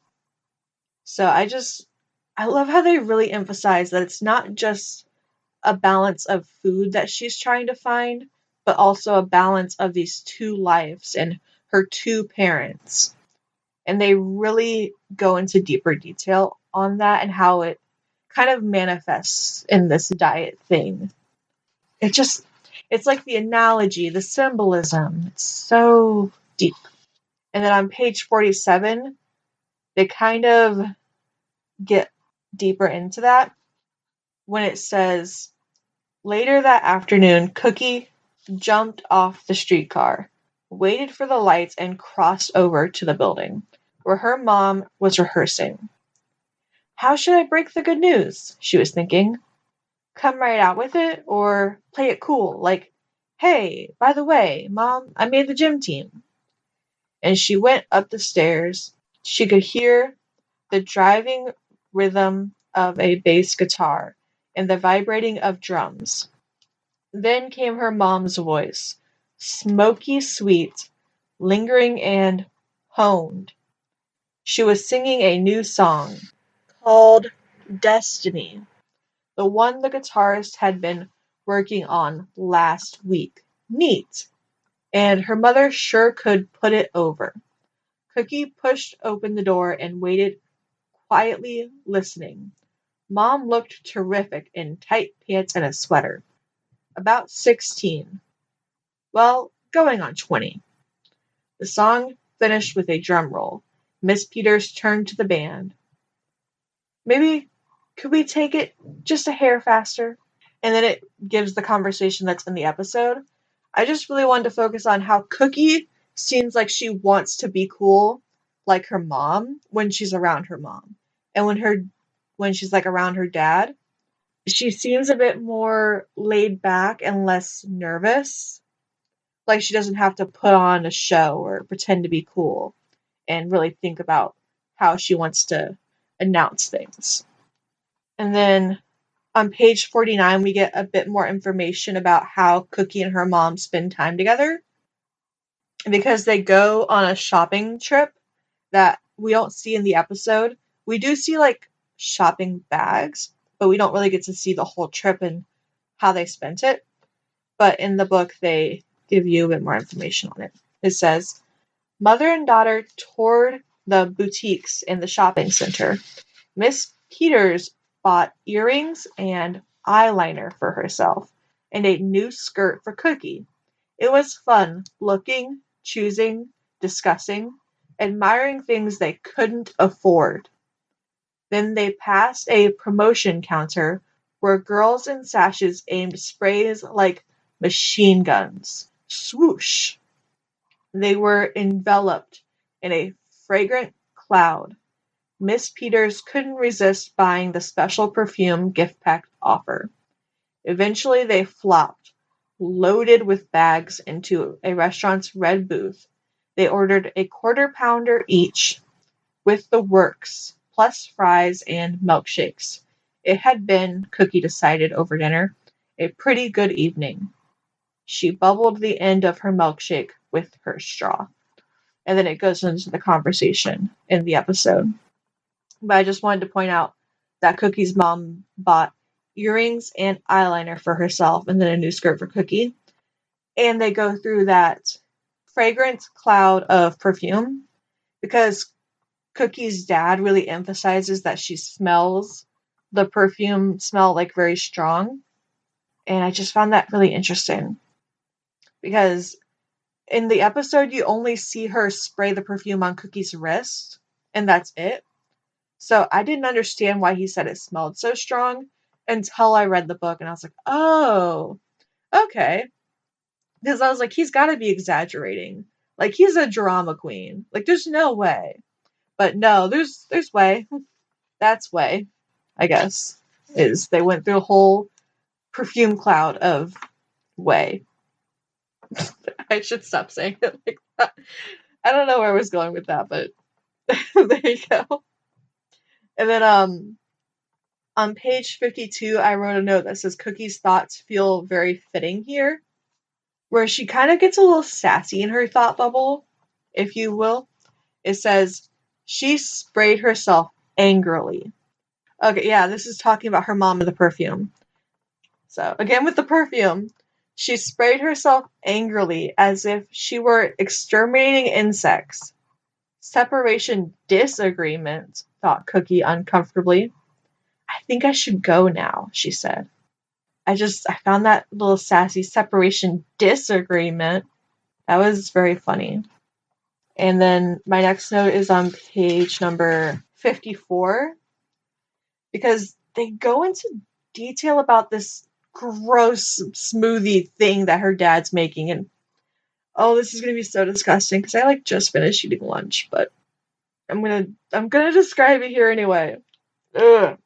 So I love how they really emphasize that it's not just a balance of food that she's trying to find, but also a balance of these two lives and her two parents. And they really go into deeper detail on that and how it kind of manifests in this diet thing. It just, it's like the analogy, the symbolism. It's so deep. And then on page 47, they kind of get deeper into that when it says, later that afternoon, Cookie jumped off the streetcar, waited for the lights, and crossed over to the building, where her mom was rehearsing. How should I break the good news? She was thinking. Come right out with it, or play it cool, like, hey, by the way, Mom, I made the gym team. And she went up the stairs. She could hear the driving rhythm of a bass guitar and the vibrating of drums. Then came her mom's voice, smoky sweet, lingering and honed. She was singing a new song called Destiny, the one the guitarist had been working on last week. Neat. And her mother sure could put it over. Cookie pushed open the door and waited, quietly listening. Mom looked terrific in tight pants and a sweater. About 16. Well, going on 20. The song finished with a drum roll. Miss Peters turned to the band. Maybe could we take it just a hair faster? And then it gives the conversation that's in the episode. I just really wanted to focus on how Cookie seems like she wants to be cool like her mom when she's around her mom. And when she's like around her dad, she seems a bit more laid back and less nervous. Like she doesn't have to put on a show or pretend to be cool and really think about how she wants to announce things. And then on page 49, we get a bit more information about how Cookie and her mom spend time together. Because they go on a shopping trip that we don't see in the episode. We do see like shopping bags, but we don't really get to see the whole trip and how they spent it. But in the book, they give you a bit more information on it. It says, mother and daughter toured the boutiques in the shopping center. Miss Peters bought earrings and eyeliner for herself and a new skirt for Cookie. It was fun looking, choosing, discussing, admiring things they couldn't afford. Then they passed a promotion counter where girls in sashes aimed sprays like machine guns. Swoosh! They were enveloped in a fragrant cloud. Miss Peters couldn't resist buying the special perfume gift pack offer. Eventually they flopped, loaded with bags, into a restaurant's red booth. They ordered a quarter-pounder each with the works, plus fries and milkshakes. It had been, Cookie decided over dinner, a pretty good evening. She bubbled the end of her milkshake with her straw. And then it goes into the conversation in the episode. But I just wanted to point out that Cookie's mom bought earrings and eyeliner for herself and then a new skirt for Cookie. And they go through that fragrant cloud of perfume because Cookie's dad really emphasizes that she smells the perfume smell like very strong. And I just found that really interesting because in the episode, you only see her spray the perfume on Cookie's wrist, and that's it. So I didn't understand why he said it smelled so strong until I read the book, and I was like, oh, okay. Because I was like, he's got to be exaggerating. Like, he's a drama queen. Like, there's no way. But no, there's way. That's way, I guess, is they went through a whole perfume cloud of way. I should stop saying it like that. I don't know where I was going with that, but there you go. And then on page 52, I wrote a note that says Cookie's thoughts feel very fitting here, where she kind of gets a little sassy in her thought bubble, if you will. It says, she sprayed herself angrily. Okay, yeah, this is talking about her mom and the perfume. So, again with the perfume, she sprayed herself angrily as if she were exterminating insects. Separation disagreement, thought Cookie uncomfortably. I think I should go now, she said. I found that little sassy separation disagreement. That was very funny. And then my next note is on page number 54, because they go into detail about this gross smoothie thing that her dad's making. And oh, this is going to be so disgusting because I just finished eating lunch, but I'm gonna describe it here anyway. Ugh.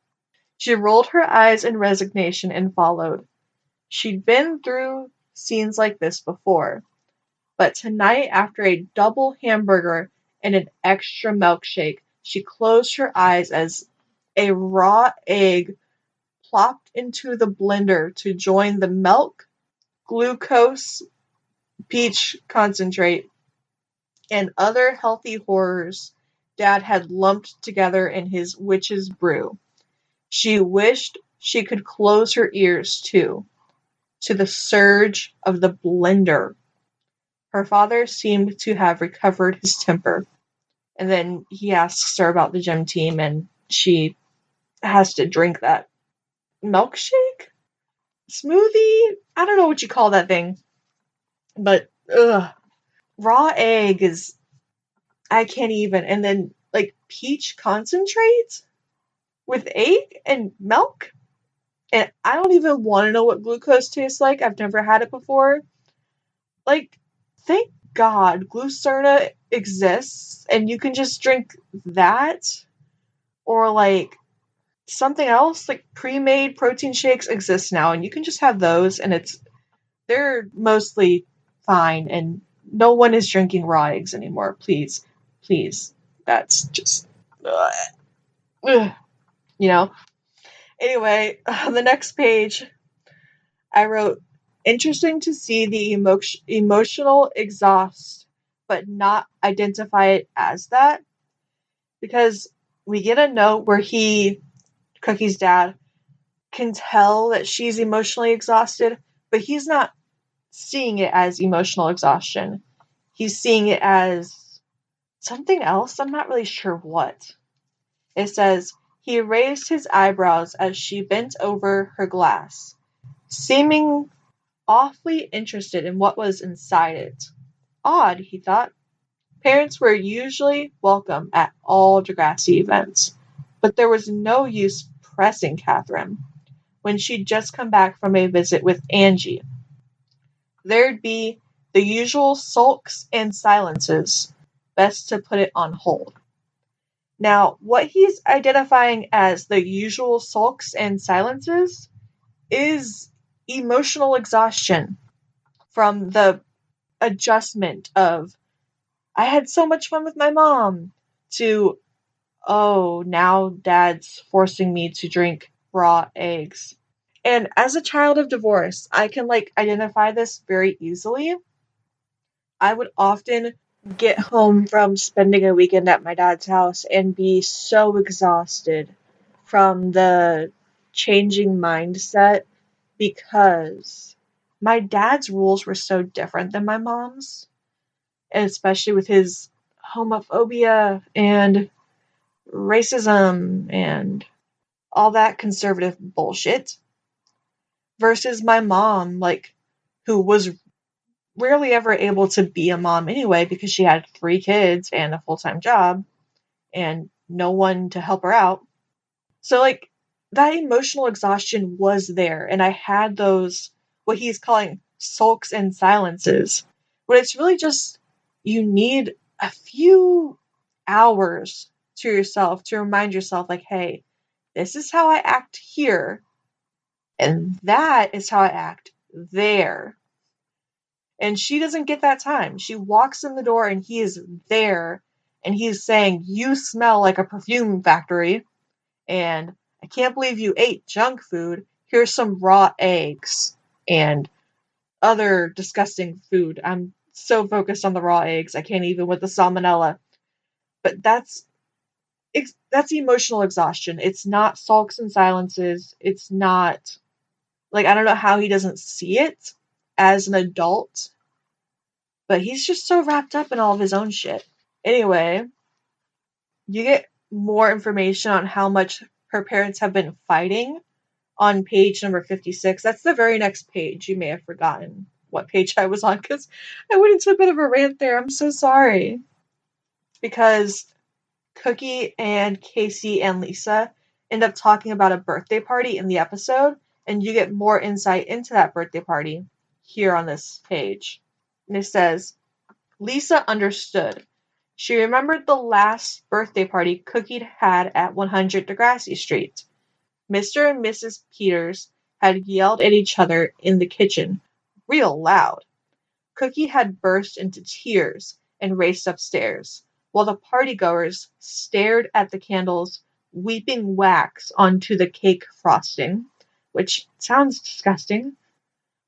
She rolled her eyes in resignation and followed. She'd been through scenes like this before, but tonight, after a double hamburger and an extra milkshake, she closed her eyes as a raw egg plopped into the blender to join the milk, glucose, peach concentrate, and other healthy horrors Dad had lumped together in his witch's brew. She wished she could close her ears, too, to the surge of the blender. Her father seemed to have recovered his temper. And then he asks her about the gym team, and she has to drink that milkshake? Smoothie? I don't know what you call that thing. But, ugh. Raw egg is... I can't even. And then, peach concentrate? With egg and milk? And I don't even want to know what glucose tastes like. I've never had it before. Thank God Glucerna exists and you can just drink that. Or something else, pre-made protein shakes exist now and you can just have those and they're mostly fine and no one is drinking raw eggs anymore. Please. Please. That's just... Ugh. Anyway, on the next page, I wrote, interesting to see the emotional exhaust, but not identify it as that. Because we get a note where Cookie's dad, can tell that she's emotionally exhausted, but he's not seeing it as emotional exhaustion. He's seeing it as something else. I'm not really sure what. It says, he raised his eyebrows as she bent over her glass, seeming awfully interested in what was inside it. Odd, he thought. Parents were usually welcome at all Degrassi events, but there was no use pressing Catherine when she'd just come back from a visit with Angie. There'd be the usual sulks and silences. Best to put it on hold. Now, what he's identifying as the usual sulks and silences is emotional exhaustion from the adjustment of, I had so much fun with my mom, to, oh, now Dad's forcing me to drink raw eggs. And as a child of divorce, I can identify this very easily. I would often get home from spending a weekend at my dad's house and be so exhausted from the changing mindset because my dad's rules were so different than my mom's, and especially with his homophobia and racism and all that conservative bullshit, versus my mom, like, who was rarely ever able to be a mom anyway because she had 3 kids and a full-time job and no one to help her out. So, like, that emotional exhaustion was there, and I had those, what he's calling sulks and silences, but it's really just, you need a few hours to yourself to remind yourself, like, hey, this is how I act here, and that is how I act there. And she doesn't get that time. She walks in the door and he is there, and he's saying, you smell like a perfume factory, and I can't believe you ate junk food. Here's some raw eggs and other disgusting food. I'm so focused on the raw eggs, I can't even with the salmonella. But that's emotional exhaustion. It's not sulks and silences. It's not, like, I don't know how he doesn't see it as an adult, but he's just so wrapped up in all of his own shit. Anyway, you get more information on how much her parents have been fighting on page number 56. That's the very next page. You may have forgotten what page I was on because I went into a bit of a rant there. I'm so sorry. Because Cookie and Casey and Lisa end up talking about a birthday party in the episode, and you get more insight into that birthday party here on this page. And it says, Lisa understood. She remembered the last birthday party Cookie had at 100 Degrassi Street. Mr. and Mrs. Peters had yelled at each other in the kitchen, real loud. Cookie had burst into tears and raced upstairs, while the partygoers stared at the candles weeping wax onto the cake frosting, which sounds disgusting,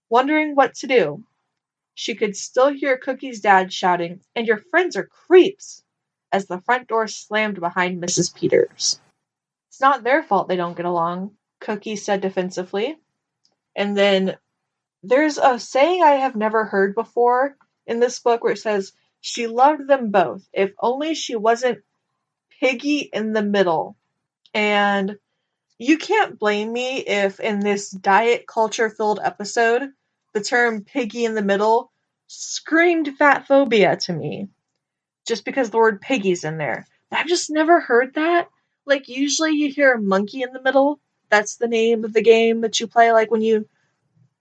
wondering what to do. She could still hear Cookie's dad shouting, "And your friends are creeps," as the front door slammed behind Mrs. Peters. It's not their fault they don't get along, Cookie said defensively. And then there's a saying I have never heard before in this book where it says, she loved them both, if only she wasn't piggy in the middle. And you can't blame me if in this diet culture filled episode, the term piggy in the middle screamed fat phobia to me. Just because the word piggy's in there. But I've just never heard that. Like, usually you hear a monkey in the middle. That's the name of the game that you play, like when you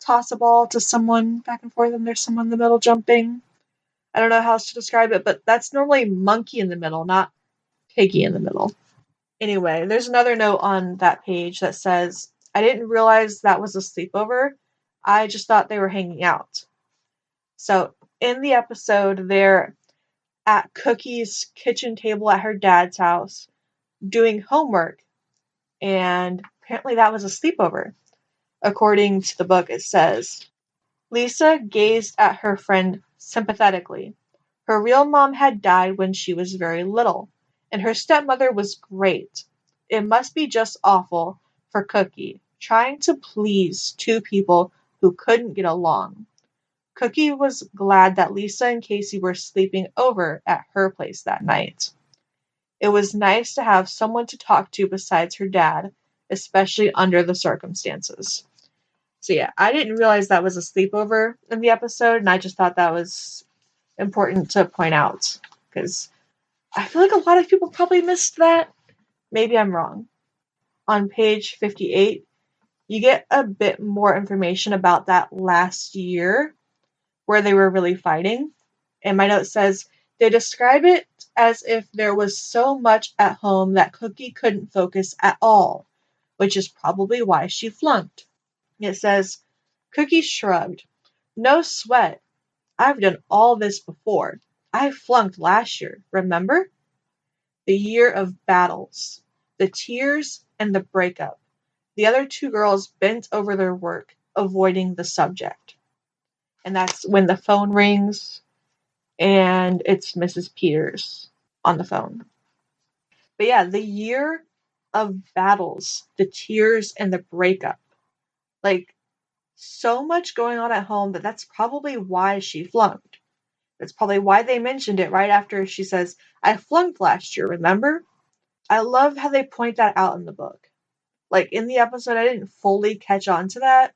toss a ball to someone back and forth and there's someone in the middle jumping. I don't know how else to describe it, but that's normally monkey in the middle, not piggy in the middle. Anyway, there's another note on that page that says, I didn't realize that was a sleepover. I just thought they were hanging out. So in the episode, they're at Cookie's kitchen table at her dad's house doing homework, and apparently that was a sleepover. According to the book, it says, Lisa gazed at her friend sympathetically. Her real mom had died when she was very little, and her stepmother was great. It must be just awful for Cookie, trying to please 2 people who couldn't get along. Cookie was glad that Lisa and Casey were sleeping over at her place that night. It was nice to have someone to talk to besides her dad, especially under the circumstances. So yeah, I didn't realize that was a sleepover in the episode, and I just thought that was important to point out, because I feel like a lot of people probably missed that. Maybe I'm wrong. On page 58, you get a bit more information about that last year where they were really fighting. And my note says, they describe it as if there was so much at home that Cookie couldn't focus at all, which is probably why she flunked. It says, Cookie shrugged. No sweat. I've done all this before. I flunked last year, remember? The year of battles, the tears, and the breakup. The other 2 girls bent over their work, avoiding the subject. And that's when the phone rings, and it's Mrs. Peters on the phone. But yeah, the year of battles, the tears, and the breakup. Like, so much going on at home that's probably why she flunked. That's probably why they mentioned it right after she says, I flunked last year, remember? I love how they point that out in the book. Like, in the episode, I didn't fully catch on to that,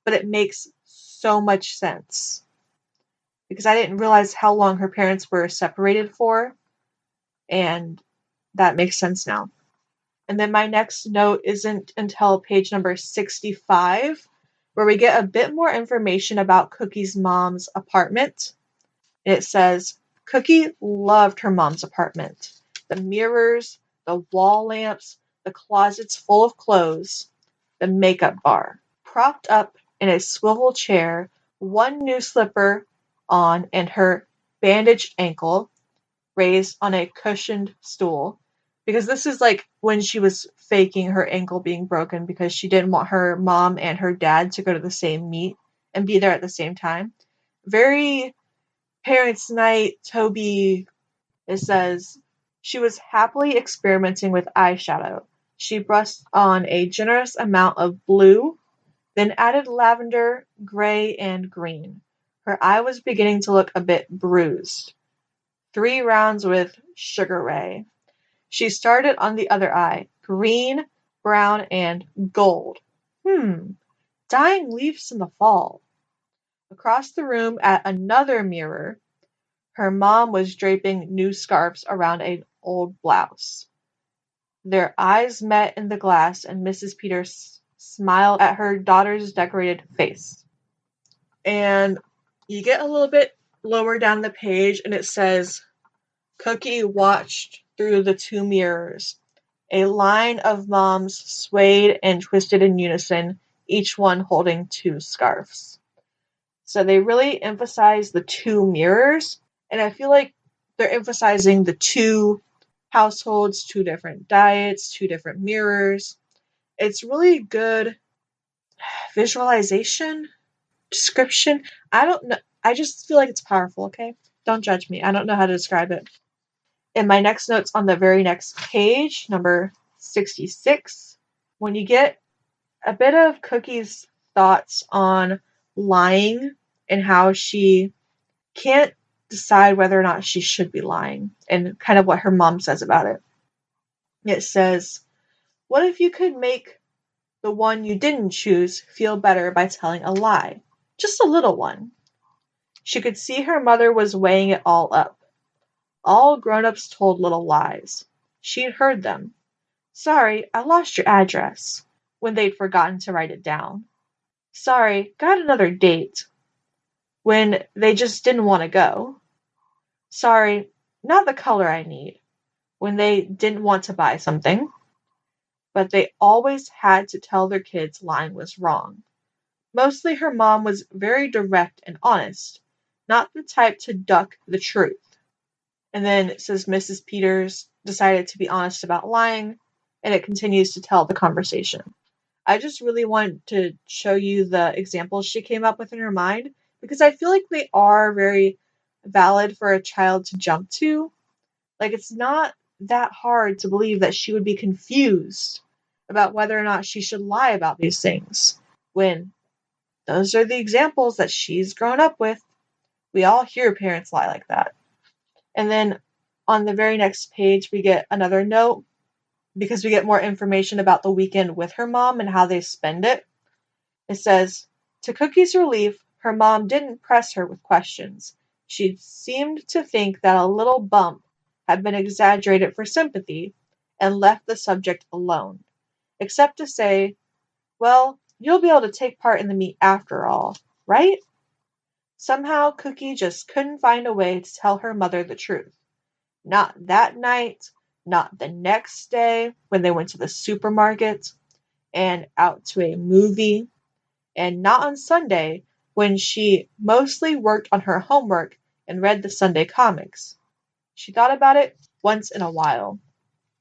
but it makes so much sense. Because I didn't realize how long her parents were separated for, and that makes sense now. And then my next note isn't until page number 65, where we get a bit more information about Cookie's mom's apartment. And it says, Cookie loved her mom's apartment. The mirrors, the wall lamps, the closets full of clothes, the makeup bar. Propped up in a swivel chair, one new slipper on and her bandaged ankle raised on a cushioned stool. Because this is like when she was faking her ankle being broken because she didn't want her mom and her dad to go to the same meet and be there at the same time. Very Parents' Night, Toby. It says, she was happily experimenting with eyeshadow. She brushed on a generous amount of blue, then added lavender, gray, and green. Her eye was beginning to look a bit bruised. 3 rounds with Sugar Ray. She started on the other eye. Green, brown, and gold. Dying leaves in the fall. Across the room at another mirror, her mom was draping new scarves around an old blouse. Their eyes met in the glass, and Mrs. Peters smiled at her daughter's decorated face. And you get a little bit lower down the page, and it says, Cookie watched through the 2 mirrors. A line of moms swayed and twisted in unison, each one holding 2 scarves. So they really emphasize the 2 mirrors, and I feel like they're emphasizing the 2 households, 2 different diets, 2 different mirrors. It's really good visualization, description. I don't know. I just feel like it's powerful, okay? Don't judge me. I don't know how to describe it. In my next notes on the very next page, number 66, when you get a bit of Cookie's thoughts on lying and how she can't decide whether or not she should be lying and kind of what her mom says about it. It says, what if you could make the one you didn't choose feel better by telling a lie? Just a little one. She could see her mother was weighing it all up. All grown-ups told little lies. She'd heard them. Sorry, I lost your address, when they'd forgotten to write it down. Sorry, got another date, when they just didn't want to go. Sorry, not the color I need, when they didn't want to buy something. But they always had to tell their kids lying was wrong. Mostly her mom was very direct and honest, not the type to duck the truth. And then it says Mrs. Peters decided to be honest about lying, and it continues to tell the conversation. I just really want to show you the examples she came up with in her mind, because I feel like they are very valid for a child to jump to. Like, it's not that hard to believe that she would be confused about whether or not she should lie about these things, when those are the examples that she's grown up with. We all hear parents lie like that. And then on the very next page, we get another note because we get more information about the weekend with her mom and how they spend it. It says, to Cookie's relief, her mom didn't press her with questions. She seemed to think that a little bump had been exaggerated for sympathy and left the subject alone, except to say, well, you'll be able to take part in the meet after all, right? Somehow Cookie just couldn't find a way to tell her mother the truth. Not that night, not the next day when they went to the supermarket and out to a movie, and not on Sunday when she mostly worked on her homework and read the Sunday comics. She thought about it once in a while,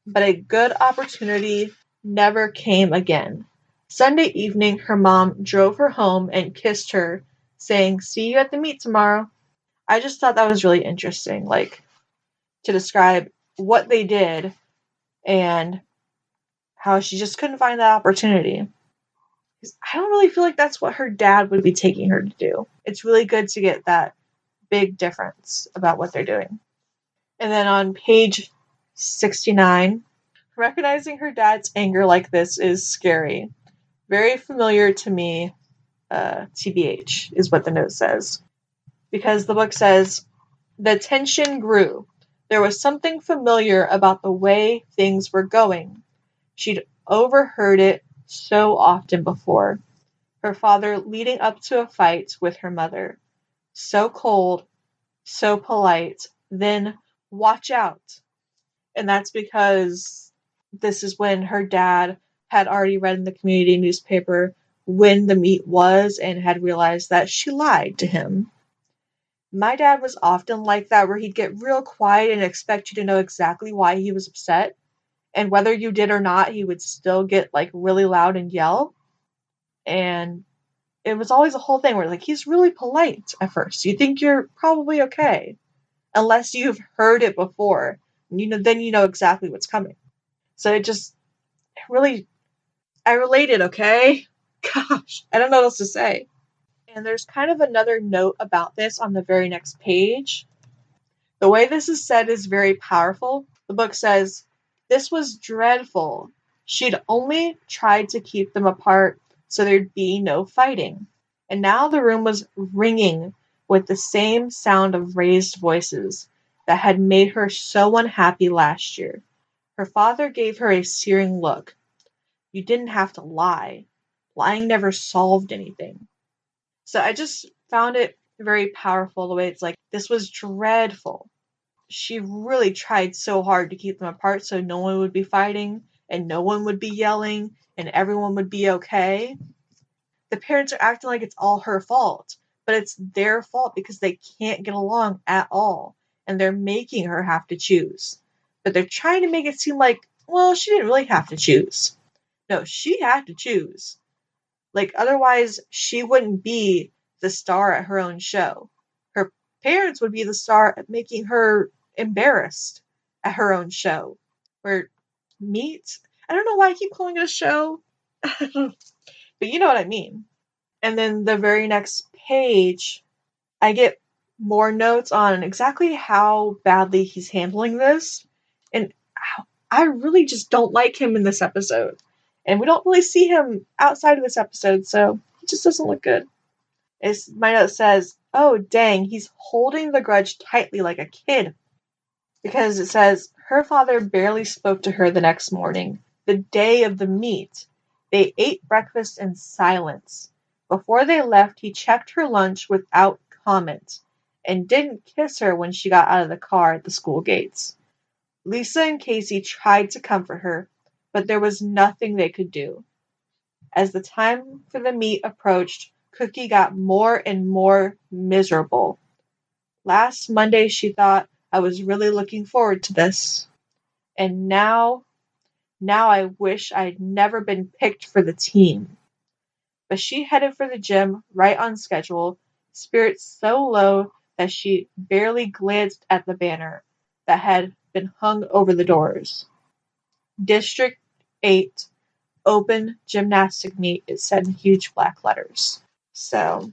but a good opportunity never came again. Sunday evening, her mom drove her home and kissed her, saying, see you at the meet tomorrow. I just thought that was really interesting, like, to describe what they did and how she just couldn't find that opportunity. I don't really feel like that's what her dad would be taking her to do. It's really good to get that big difference about what they're doing. And then on page 69, Recognizing her dad's anger like this is scary. Very familiar to me, TBH, is what the note says. Because the book says, the tension grew. There was something familiar about the way things were going. She'd overheard it so often before. Her father leading up to a fight with her mother. So cold, so polite, then watch out. And that's because this is when her dad had already read in the community newspaper when the meet was and had realized that she lied to him. My dad was often like that, where he'd get real quiet and expect you to know exactly why he was upset. And whether you did or not, he would still get like really loud and yell. And it was always a whole thing where like he's really polite at first. You think you're probably okay. Unless you've heard it before. Then you know exactly what's coming. So it just really, I related, okay? Gosh, I don't know what else to say. And there's kind of another note about this on the very next page. The way this is said is very powerful. The book says, this was dreadful. She'd only tried to keep them apart so there'd be no fighting. And now the room was ringing with the same sound of raised voices that had made her so unhappy last year. Her father gave her a searing look. You didn't have to lie. Lying never solved anything. So I just found it very powerful the way it's like, this was dreadful. She really tried so hard to keep them apart so no one would be fighting and no one would be yelling and everyone would be okay. The parents are acting like it's all her fault, but it's their fault because they can't get along at all and they're making her have to choose. But they're trying to make it seem like, well, she didn't really have to choose. No, she had to choose. Like, otherwise, she wouldn't be the star at her own show. Her parents would be the star at making her embarrassed at her own show. Where Meet, I don't know why I keep calling it a show, but you know what I mean. And then the very next page, I get more notes on exactly how badly he's handling this. And I really just don't like him in this episode. And we don't really see him outside of this episode, so he just doesn't look good. My note says, oh dang, he's holding the grudge tightly like a kid. Because it says, her father barely spoke to her the next morning, the day of the meet. They ate breakfast in silence. Before they left, he checked her lunch without comment, and didn't kiss her when she got out of the car at the school gates. Lisa and Casey tried to comfort her, but there was nothing they could do. As the time for the meet approached, Cookie got more and more miserable. Last Monday she thought, I was really looking forward to this. And now I wish I'd never been picked for the team. But she headed for the gym right on schedule, spirits so low that she barely glanced at the banner that had been hung over the doors. District 8 Open Gymnastic Meet, it said in huge black letters. So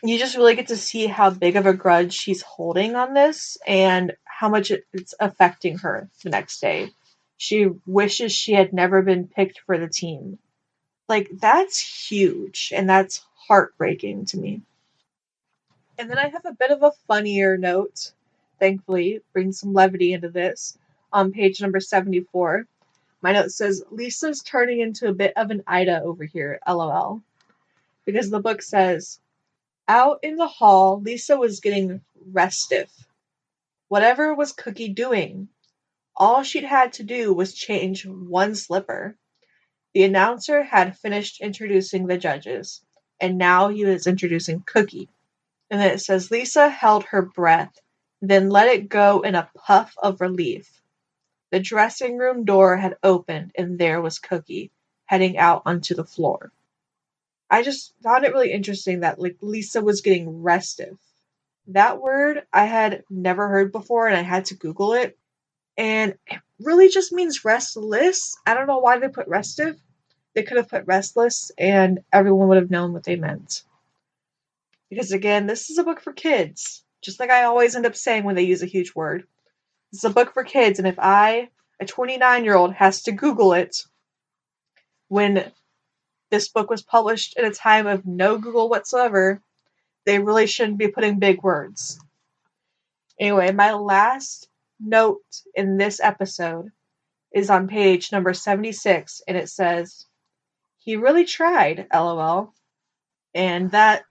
you just really get to see how big of a grudge she's holding on this and how much it's affecting her the next day. She wishes she had never been picked for the team. Like, that's huge, and that's heartbreaking to me. And then I have a bit of a funnier note, thankfully, bring some levity into this, on page number 74. My note says, Lisa's turning into a bit of an Ida over here, lol. Because the book says, out in the hall, Lisa was getting restive. Whatever was Cookie doing? All she'd had to do was change one slipper. The announcer had finished introducing the judges, and now he was introducing Cookie. And then it says, Lisa held her breath, then let it go in a puff of relief. The dressing room door had opened, and there was Cookie, heading out onto the floor. I just found it really interesting that like Lisa was getting restive. That word I had never heard before, and I had to Google it. And it really just means restless. I don't know why they put restive. They could have put restless, and everyone would have known what they meant. Because again, this is a book for kids. Just like I always end up saying when they use a huge word. This is a book for kids, and if I a 29-year-old has to Google it when this book was published in a time of no Google whatsoever. They really shouldn't be putting big words. Anyway, my last note in this episode is on page number 76, and it says, "He really tried, LOL." And that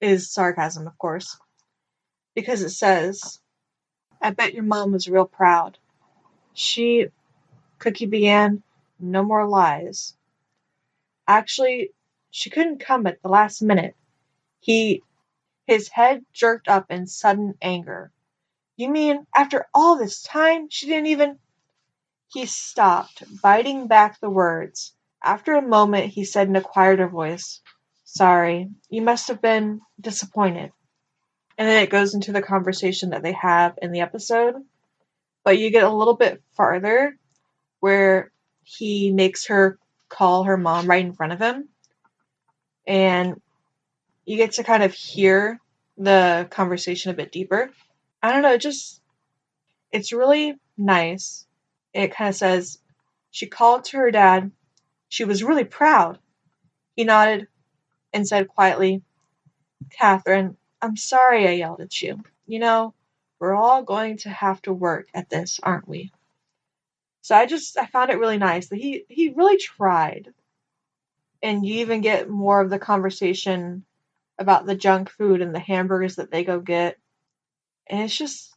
is sarcasm, of course, because it says, "I bet your mom was real proud. She," Cookie began, "no more lies. Actually, she couldn't come at the last minute." His head jerked up in sudden anger. "You mean, after all this time, she didn't even—" He stopped, biting back the words. After a moment, he said in a quieter voice, "Sorry, you must have been disappointed." And then it goes into the conversation that they have in the episode. But you get a little bit farther where he makes her call her mom right in front of him. And you get to kind of hear the conversation a bit deeper. I don't know, it's really nice. It kind of says, "She called to her dad. She was really proud." He nodded and said quietly, "Catherine, I'm sorry I yelled at you. You know, we're all going to have to work at this, aren't we?" So I found it really nice that he really tried. And you even get more of the conversation about the junk food and the hamburgers that they go get. And it's just,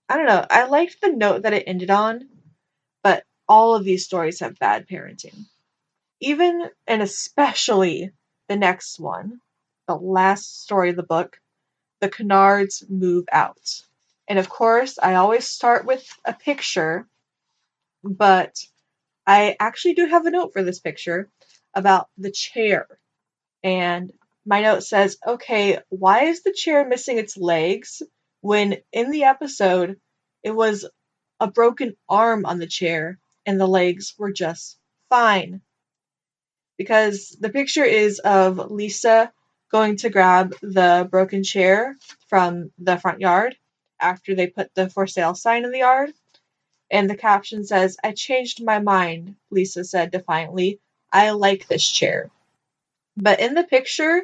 I don't know. I liked the note that it ended on, but all of these stories have bad parenting. Even and especially the next one, the last story of the book, the Canards Move Out. And of course, I always start with a picture, but I actually do have a note for this picture about the chair. And my note says, "Okay, why is the chair missing its legs when in the episode it was a broken arm on the chair and the legs were just fine?" Because the picture is of Lisa going to grab the broken chair from the front yard after they put the for sale sign in the yard. And the caption says, "I changed my mind," Lisa said defiantly. "I like this chair." But in the picture,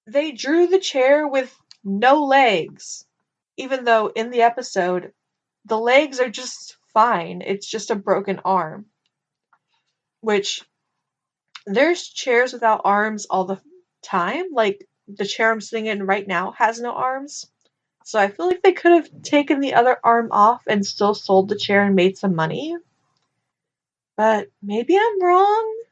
they drew the chair with no legs. Even though in the episode, the legs are just fine. It's just a broken arm. Which, there's chairs without arms all the time. Like, the chair I'm sitting in right now has no arms. So I feel like they could have taken the other arm off and still sold the chair and made some money. But maybe I'm wrong.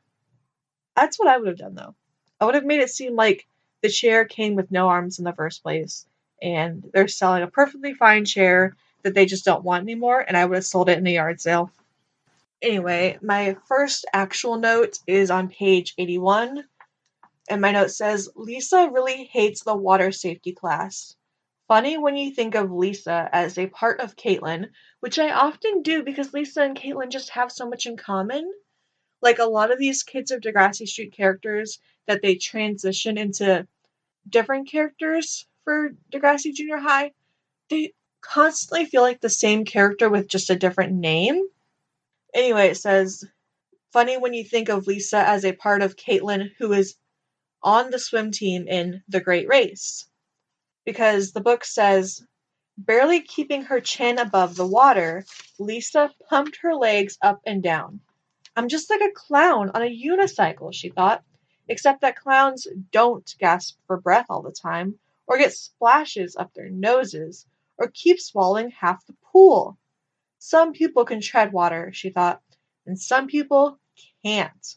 That's what I would have done, though. I would have made it seem like the chair came with no arms in the first place, and they're selling a perfectly fine chair that they just don't want anymore, and I would have sold it in a yard sale. Anyway, my first actual note is on page 81, and my note says, "Lisa really hates the water safety class. Funny when you think of Lisa as a part of Caitlin," which I often do because Lisa and Caitlin just have so much in common. Like, a lot of these Kids of Degrassi Street characters that they transition into different characters for Degrassi Junior High, they constantly feel like the same character with just a different name. Anyway, it says, "Funny when you think of Lisa as a part of Caitlin, who is on the swim team in The Great Race." Because the book says, "Barely keeping her chin above the water, Lisa pumped her legs up and down. I'm just like a clown on a unicycle," she thought. "Except that clowns don't gasp for breath all the time, or get splashes up their noses, or keep swallowing half the pool. Some people can tread water," she thought, "and some people can't."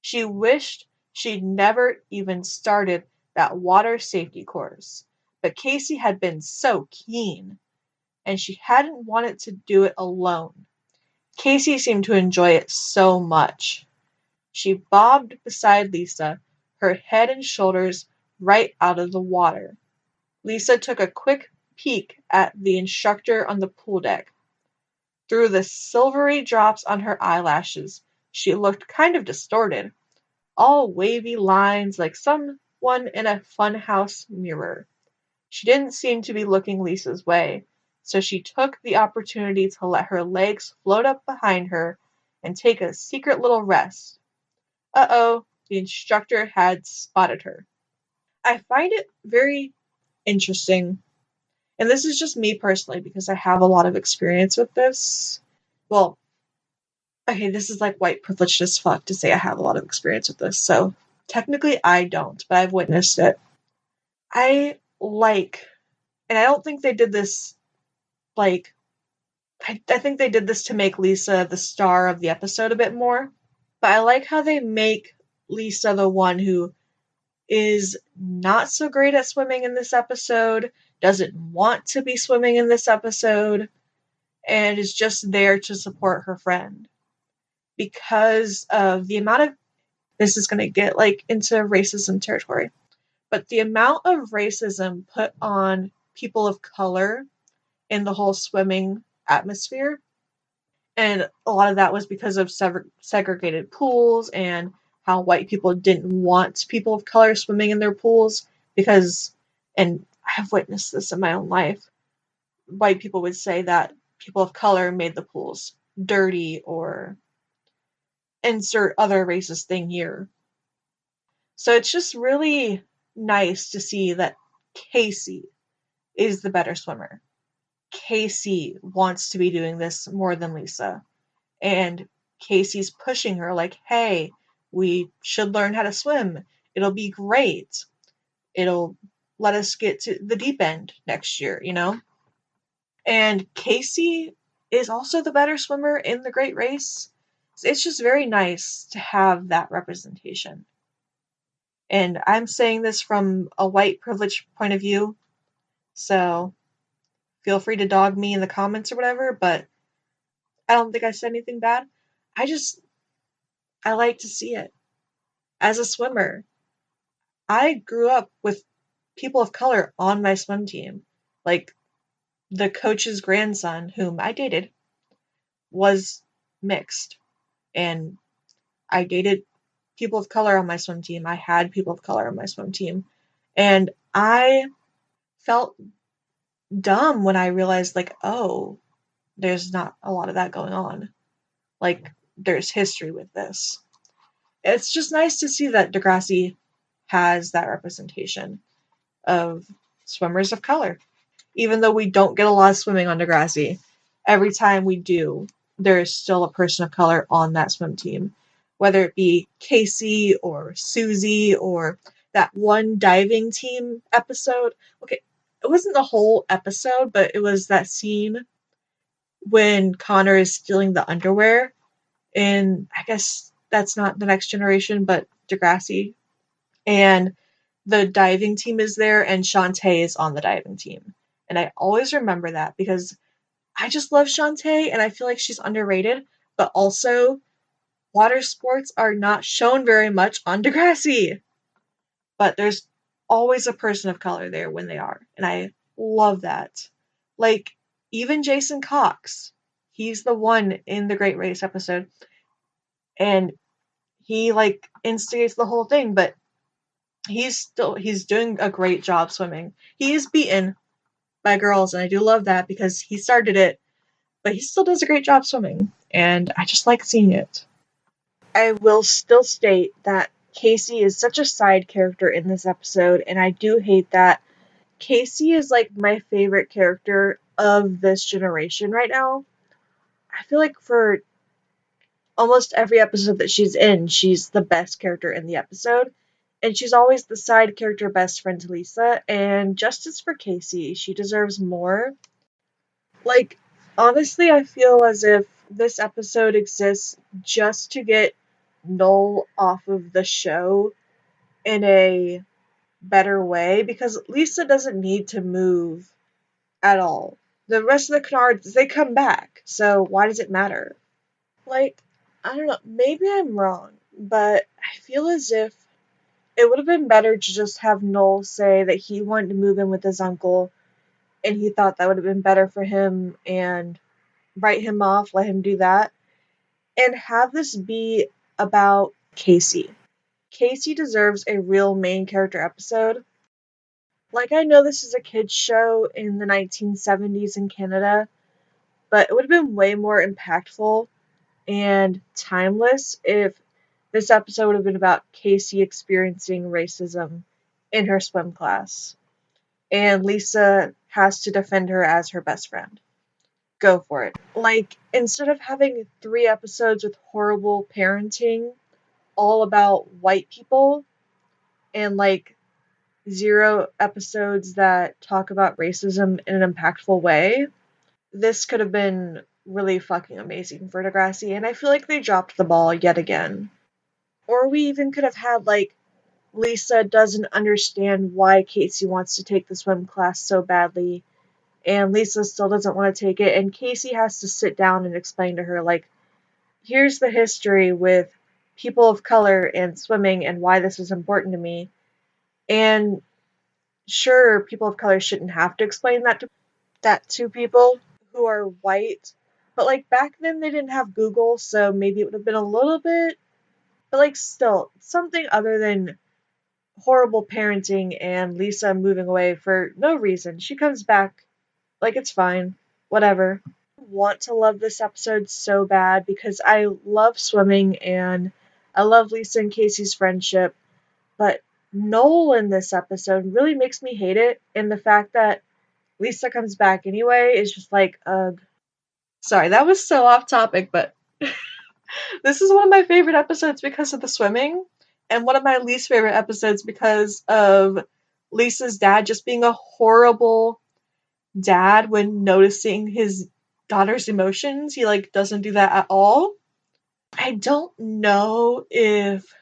She wished she'd never even started that water safety course, but Casey had been so keen, and she hadn't wanted to do it alone. Casey seemed to enjoy it so much. She bobbed beside Lisa, her head and shoulders right out of the water. Lisa took a quick peek at the instructor on the pool deck. Through the silvery drops on her eyelashes, she looked kind of distorted, all wavy lines like someone in a funhouse mirror. She didn't seem to be looking Lisa's way, so she took the opportunity to let her legs float up behind her and take a secret little rest. Uh-oh, the instructor had spotted her. I find it very interesting, and this is just me personally because I have a lot of experience with this. Well, okay, this is like white privileged as fuck to say I have a lot of experience with this, so technically I don't, but I've witnessed it. I like, and I don't think they did this, like, I think they did this to make Lisa the star of the episode a bit more, but I like how they make Lisa the one who is not so great at swimming in this episode, doesn't want to be swimming in this episode, and is just there to support her friend. Because of the amount of, this is going to get like into racism territory, but the amount of racism put on people of color in the whole swimming atmosphere, and a lot of that was because of segregated pools and how white people didn't want people of color swimming in their pools because, and I've witnessed this in my own life, white people would say that people of color made the pools dirty or insert other racist thing here. So it's just really nice to see that Casey is the better swimmer. Casey wants to be doing this more than Lisa. And Casey's pushing her like, hey, we should learn how to swim. It'll be great. It'll let us get to the deep end next year, you know? And Casey is also the better swimmer in the Great Race. It's just very nice to have that representation. And I'm saying this from a white privileged point of view, so feel free to dog me in the comments or whatever, but I don't think I said anything bad. I like to see it. As a swimmer, I grew up with people of color on my swim team. Like, the coach's grandson, whom I dated, was mixed. And I dated people of color on my swim team. I had people of color on my swim team. And I felt dumb when I realized, like, oh, there's not a lot of that going on. Like, there's history with this. It's just nice to see that Degrassi has that representation of swimmers of color. Even though we don't get a lot of swimming on Degrassi, every time we do, there is still a person of color on that swim team. Whether it be Casey or Susie or that one diving team episode. Okay, it wasn't the whole episode, but it was that scene when Connor is stealing the underwear. And I guess that's not The Next Generation, but Degrassi. And the diving team is there, and Shantae is on the diving team. And I always remember that because I just love Shantae, and I feel like she's underrated. But also, water sports are not shown very much on Degrassi. But there's always a person of color there when they are. And I love that. Like, even Jason Cox, he's the one in the Great Race episode. And he, like, instigates the whole thing, but he's doing a great job swimming. He is beaten by girls, and I do love that because he started it, but he still does a great job swimming, and I just like seeing it. I will still state that Casey is such a side character in this episode, and I do hate that. Casey is like my favorite character of this generation right now. I feel like for almost every episode that she's in, she's the best character in the episode. And she's always the side character best friend to Lisa. And justice for Casey. She deserves more. Like, honestly, I feel as if this episode exists just to get Noel off of the show in a better way. Because Lisa doesn't need to move at all. The rest of the Canards, they come back. So why does it matter? Like, I don't know, maybe I'm wrong, but I feel as if it would have been better to just have Noel say that he wanted to move in with his uncle and he thought that would have been better for him and write him off, let him do that, and have this be about Casey. Casey deserves a real main character episode. Like, I know this is a kids' show in the 1970s in Canada, but it would have been way more impactful and timeless if this episode would have been about Casey experiencing racism in her swim class. And Lisa has to defend her as her best friend. Go for it. Like, instead of having 3 episodes with horrible parenting, all about white people, and like 0 episodes that talk about racism in an impactful way, this could have been really fucking amazing for Degrassi, and I feel like they dropped the ball yet again. Or we even could have had, like, Lisa doesn't understand why Casey wants to take the swim class so badly, and Lisa still doesn't want to take it, and Casey has to sit down and explain to her, like, here's the history with people of color and swimming and why this is important to me. And sure, people of color shouldn't have to explain that to people who are white. But like back then they didn't have Google, so maybe it would have been a little bit, but like still something other than horrible parenting and Lisa moving away for no reason. She comes back, like, it's fine. Whatever. I want to love this episode so bad because I love swimming and I love Lisa and Casey's friendship, but Noel in this episode really makes me hate it, and the fact that Lisa comes back anyway is just like, ugh. Sorry, that was so off topic, but this is one of my favorite episodes because of the swimming, and one of my least favorite episodes because of Lisa's dad just being a horrible dad when noticing his daughter's emotions. He like doesn't do that at all. I don't know if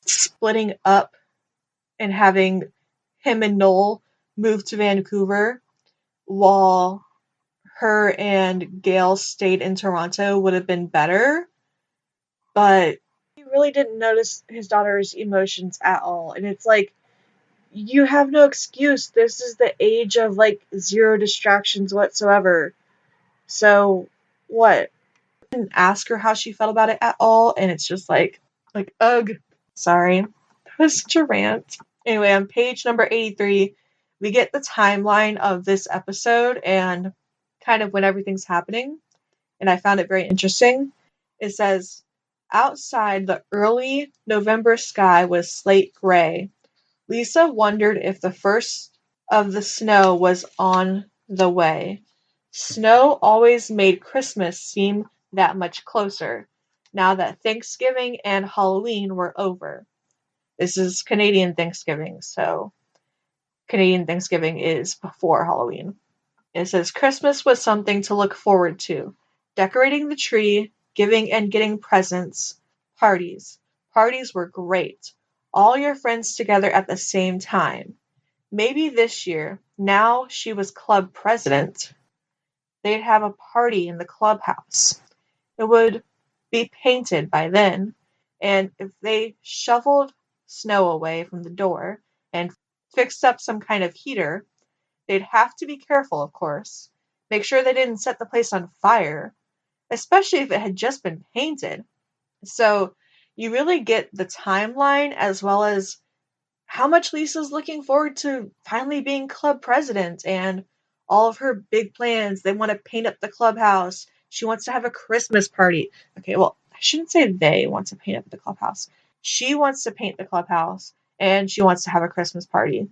splitting up and having him and Noel move to Vancouver while her and Gail stayed in Toronto would have been better, but he really didn't notice his daughter's emotions at all. And it's like, you have no excuse. This is the age of like 0 distractions whatsoever. So, what? I didn't ask her how she felt about it at all, and it's just like, ugh. Sorry. That was such a rant. Anyway, on page number 83, we get the timeline of this episode and kind of when everything's happening, and I found it very interesting. It says, outside the early November sky was slate gray. Lisa wondered if the first of the snow was on the way. Snow always made Christmas seem that much closer, now that Thanksgiving and Halloween were over. This is Canadian Thanksgiving, so Canadian Thanksgiving is before Halloween. It says Christmas was something to look forward to. Decorating the tree, giving and getting presents, parties. Parties were great. All your friends together at the same time. Maybe this year, now she was club president, they'd have a party in the clubhouse. It would be painted by then, and if they shoveled snow away from the door and fixed up some kind of heater, they'd have to be careful, of course. Make sure they didn't set the place on fire, especially if it had just been painted. So you really get the timeline as well as how much Lisa's looking forward to finally being club president and all of her big plans. They want to paint up the clubhouse. She wants to have a Christmas party. Okay, well, I shouldn't say they want to paint up the clubhouse. She wants to paint the clubhouse and she wants to have a Christmas party.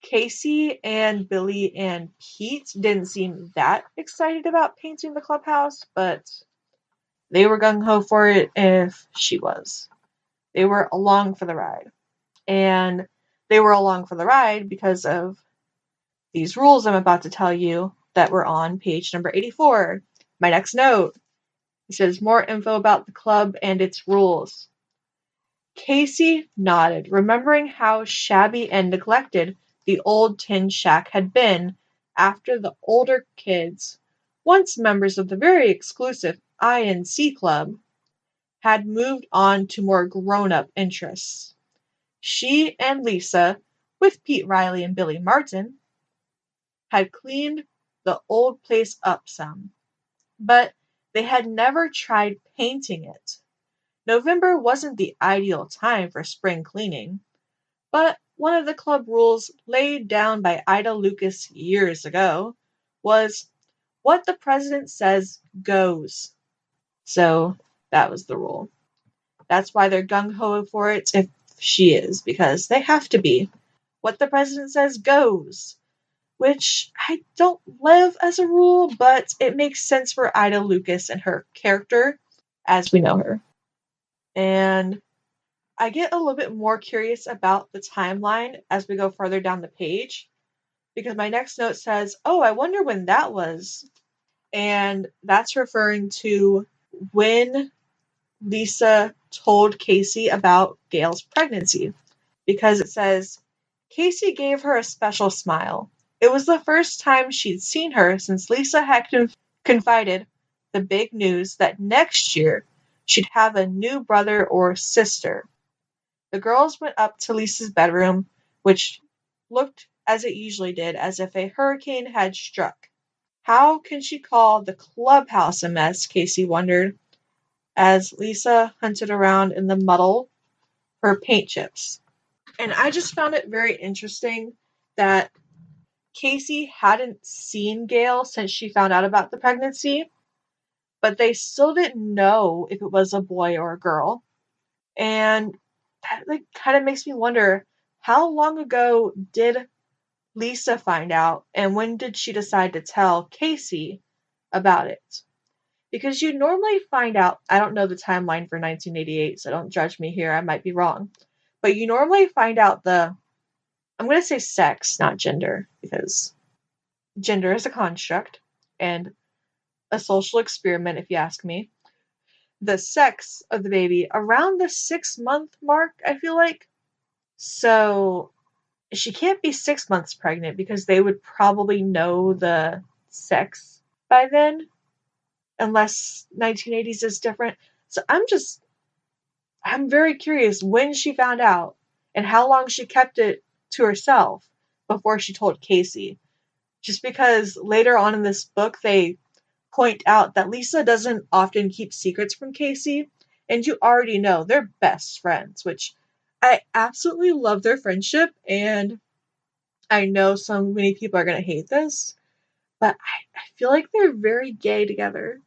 Casey and Billy and Pete didn't seem that excited about painting the clubhouse, but they were gung ho for it if she was. They were along for the ride. And they were along for the ride because of these rules I'm about to tell you that were on page number 84. My next note. It says more info about the club and its rules. Casey nodded, remembering how shabby and neglected the old tin shack had been after the older kids, once members of the very exclusive I.N.C club, had moved on to more grown-up interests. She and Lisa, with Pete Riley and Billy Martin, had cleaned the old place up some, but they had never tried painting it. November wasn't the ideal time for spring cleaning, but one of the club rules laid down by Ida Lucas years ago was what the president says goes. So that was the rule. That's why they're gung-ho for it if she is, because they have to be. What the president says goes. Which I don't live as a rule, but it makes sense for Ida Lucas and her character as we know her. And I get a little bit more curious about the timeline as we go further down the page, because my next note says, oh, I wonder when that was. And that's referring to when Lisa told Casey about Gail's pregnancy, because it says, Casey gave her a special smile. It was the first time she'd seen her since Lisa had confided the big news that next year she'd have a new brother or sister. The girls went up to Lisa's bedroom, which looked as it usually did, as if a hurricane had struck. How can she call the clubhouse a mess, Casey wondered, as Lisa hunted around in the muddle for paint chips. And I just found it very interesting that Casey hadn't seen Gail since she found out about the pregnancy, but they still didn't know if it was a boy or a girl. And that kind of makes me wonder, how long ago did Lisa find out, and when did she decide to tell Casey about it? Because you normally find out, I don't know the timeline for 1988, so don't judge me here, I might be wrong. But you normally find out I'm going to say sex, not gender, because gender is a construct and a social experiment, if you ask me. The sex of the baby around the 6-month mark, I feel like. So she can't be 6 months pregnant because they would probably know the sex by then, unless 1980s is different. So I'm very curious when she found out and how long she kept it to herself before she told Casey. Just because later on in this book they point out that Lisa doesn't often keep secrets from Casey, and you already know they're best friends, which I absolutely love their friendship, and I know so many people are going to hate this, but I feel like they're very gay together.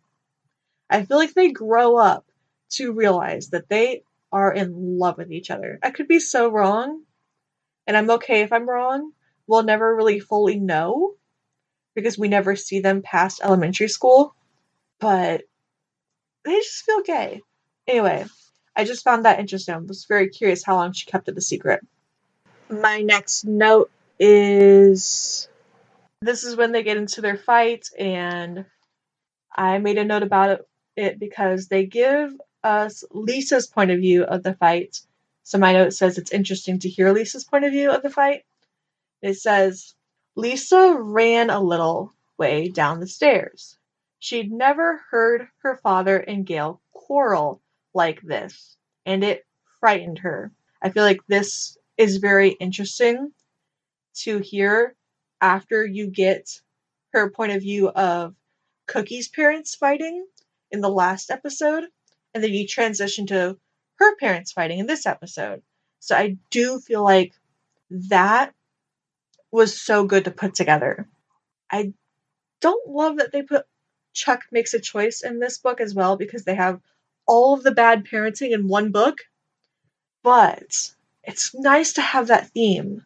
I feel like they grow up to realize that they are in love with each other. I could be so wrong, and I'm okay if I'm wrong. We'll never really fully know because we never see them past elementary school, but they just feel gay. Anyway, I just found that interesting. I was very curious how long she kept it a secret. My next note is this is when they get into their fight, and I made a note about it because they give us Lisa's point of view of the fight. So my note says it's interesting to hear Lisa's point of view of the fight. It says, Lisa ran a little way down the stairs. She'd never heard her father and Gail quarrel like this, and it frightened her. I feel like this is very interesting to hear after you get her point of view of Cookie's parents fighting in the last episode, and then you transition to her parents fighting in this episode. So I do feel like that was so good to put together. I don't love that they put Chuck Makes a Choice in this book as well, because they have all of the bad parenting in one book, but it's nice to have that theme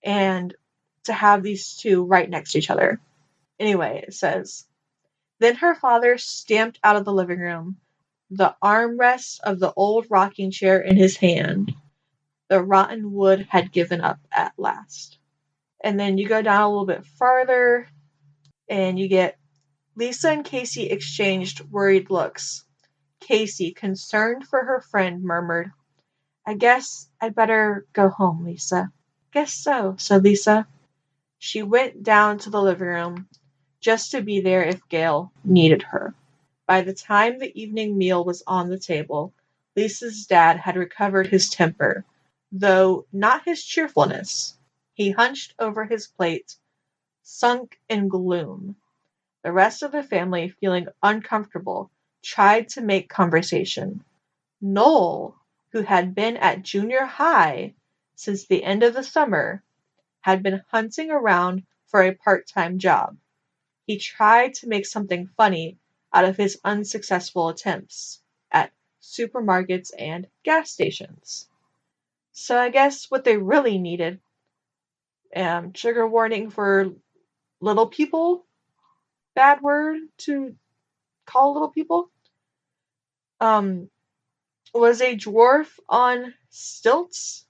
and to have these two right next to each other. Anyway, it says, then her father stamped out of the living room, the armrest of the old rocking chair in his hand. The rotten wood had given up at last. And then you go down a little bit farther, and you get Lisa and Casey exchanged worried looks. Casey, concerned for her friend, murmured, I guess I'd better go home, Lisa. Guess so, said Lisa. She went down to the living room, just to be there if Gail needed her. By the time the evening meal was on the table, Lisa's dad had recovered his temper, though not his cheerfulness. He hunched over his plate, sunk in gloom. The rest of the family, feeling uncomfortable, tried to make conversation. Noel, who had been at junior high, since the end of the summer, had been hunting around for a part-time job. He tried to make something funny out of his unsuccessful attempts at supermarkets and gas stations. So I guess what they really needed, trigger warning for little people, bad word to call little people, um, was a dwarf on stilts.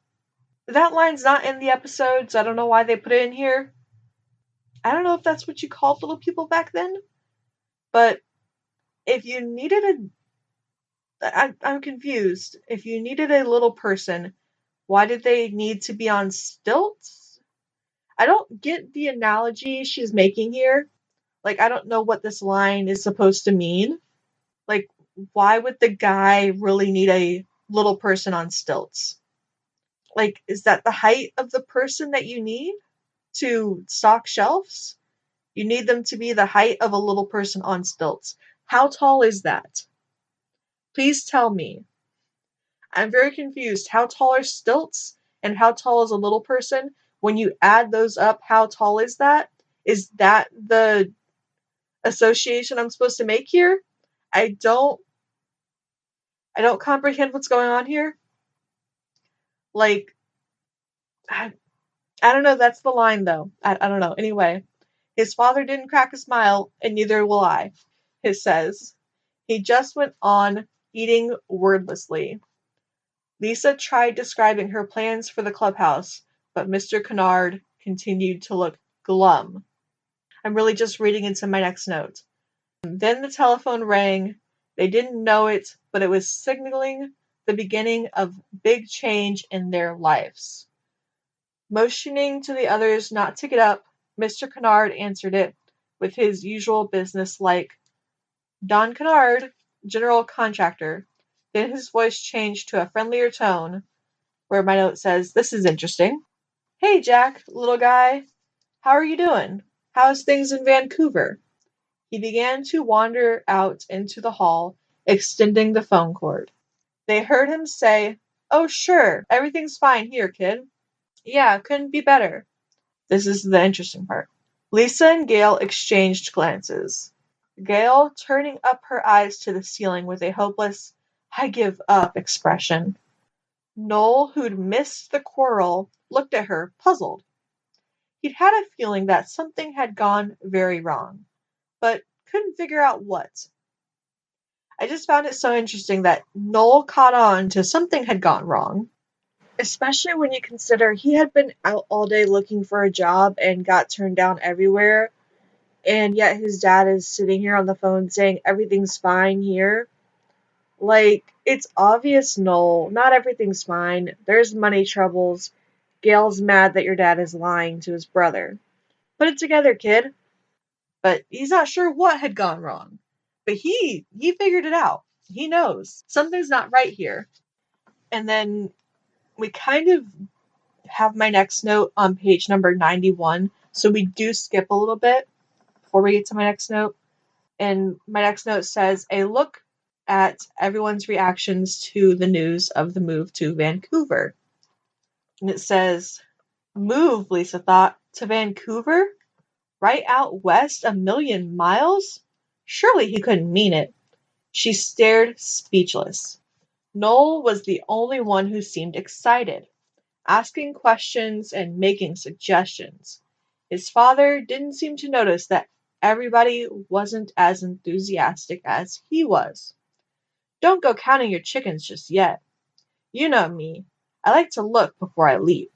That line's not in the episode, so I don't know why they put it in here. I don't know if that's what you called little people back then, but if you needed I'm confused. If you needed a little person, why did they need to be on stilts? I don't get the analogy she's making here. Like, I don't know what this line is supposed to mean. Like, why would the guy really need a little person on stilts? Like, is that the height of the person that you need to stock shelves? You need them to be the height of a little person on stilts. How tall is that? Please tell me. I'm very confused. How tall are stilts and how tall is a little person? When you add those up, how tall is that? Is that the association I'm supposed to make here? I don't I don't comprehend what's going on here. Like, I, I don't know, that's the line though. I don't know. Anyway, his father didn't crack a smile, and neither will I, it says. He just went on eating wordlessly. Lisa tried describing her plans for the clubhouse, but Mr. Canard continued to look glum. I'm really just reading into my next note. Then the telephone rang. They didn't know it, but it was signaling the beginning of big change in their lives. Motioning to the others not to get up, Mr. Canard answered it with his usual business-like, "Don Canard, general contractor." Then his voice changed to a friendlier tone, where my note says, "This is interesting. Hey, Jack, little guy. How are you doing? How's things in Vancouver?" He began to wander out into the hall, extending the phone cord. They heard him say, "Oh, sure, everything's fine here, kid. Yeah, couldn't be better." This is the interesting part. Lisa and Gail exchanged glances. Gail turning up her eyes to the ceiling with a hopeless, "I give up" expression. Noel, who'd missed the quarrel, looked at her, puzzled. He'd had a feeling that something had gone very wrong, but couldn't figure out what. I just found it so interesting that Noel caught on to something had gone wrong, especially when you consider he had been out all day looking for a job and got turned down everywhere, and yet his dad is sitting here on the phone saying everything's fine here. Like, it's obvious, Noel, not everything's fine. There's money troubles. Gail's mad that your dad is lying to his brother. Put it together, kid. But he's not sure what had gone wrong. But he figured it out. He knows. Something's not right here. And then we kind of have my next note on page number 91. So we do skip a little bit before we get to my next note. And my next note says, a look at everyone's reactions to the news of the move to Vancouver. And it says, "Move," Lisa thought, "to Vancouver? Right out west 1,000,000 miles? Surely he couldn't mean it." She stared speechless. Noel was the only one who seemed excited, asking questions and making suggestions. His father didn't seem to notice that everybody wasn't as enthusiastic as he was. "Don't go counting your chickens just yet. You know me. I like to look before I leap.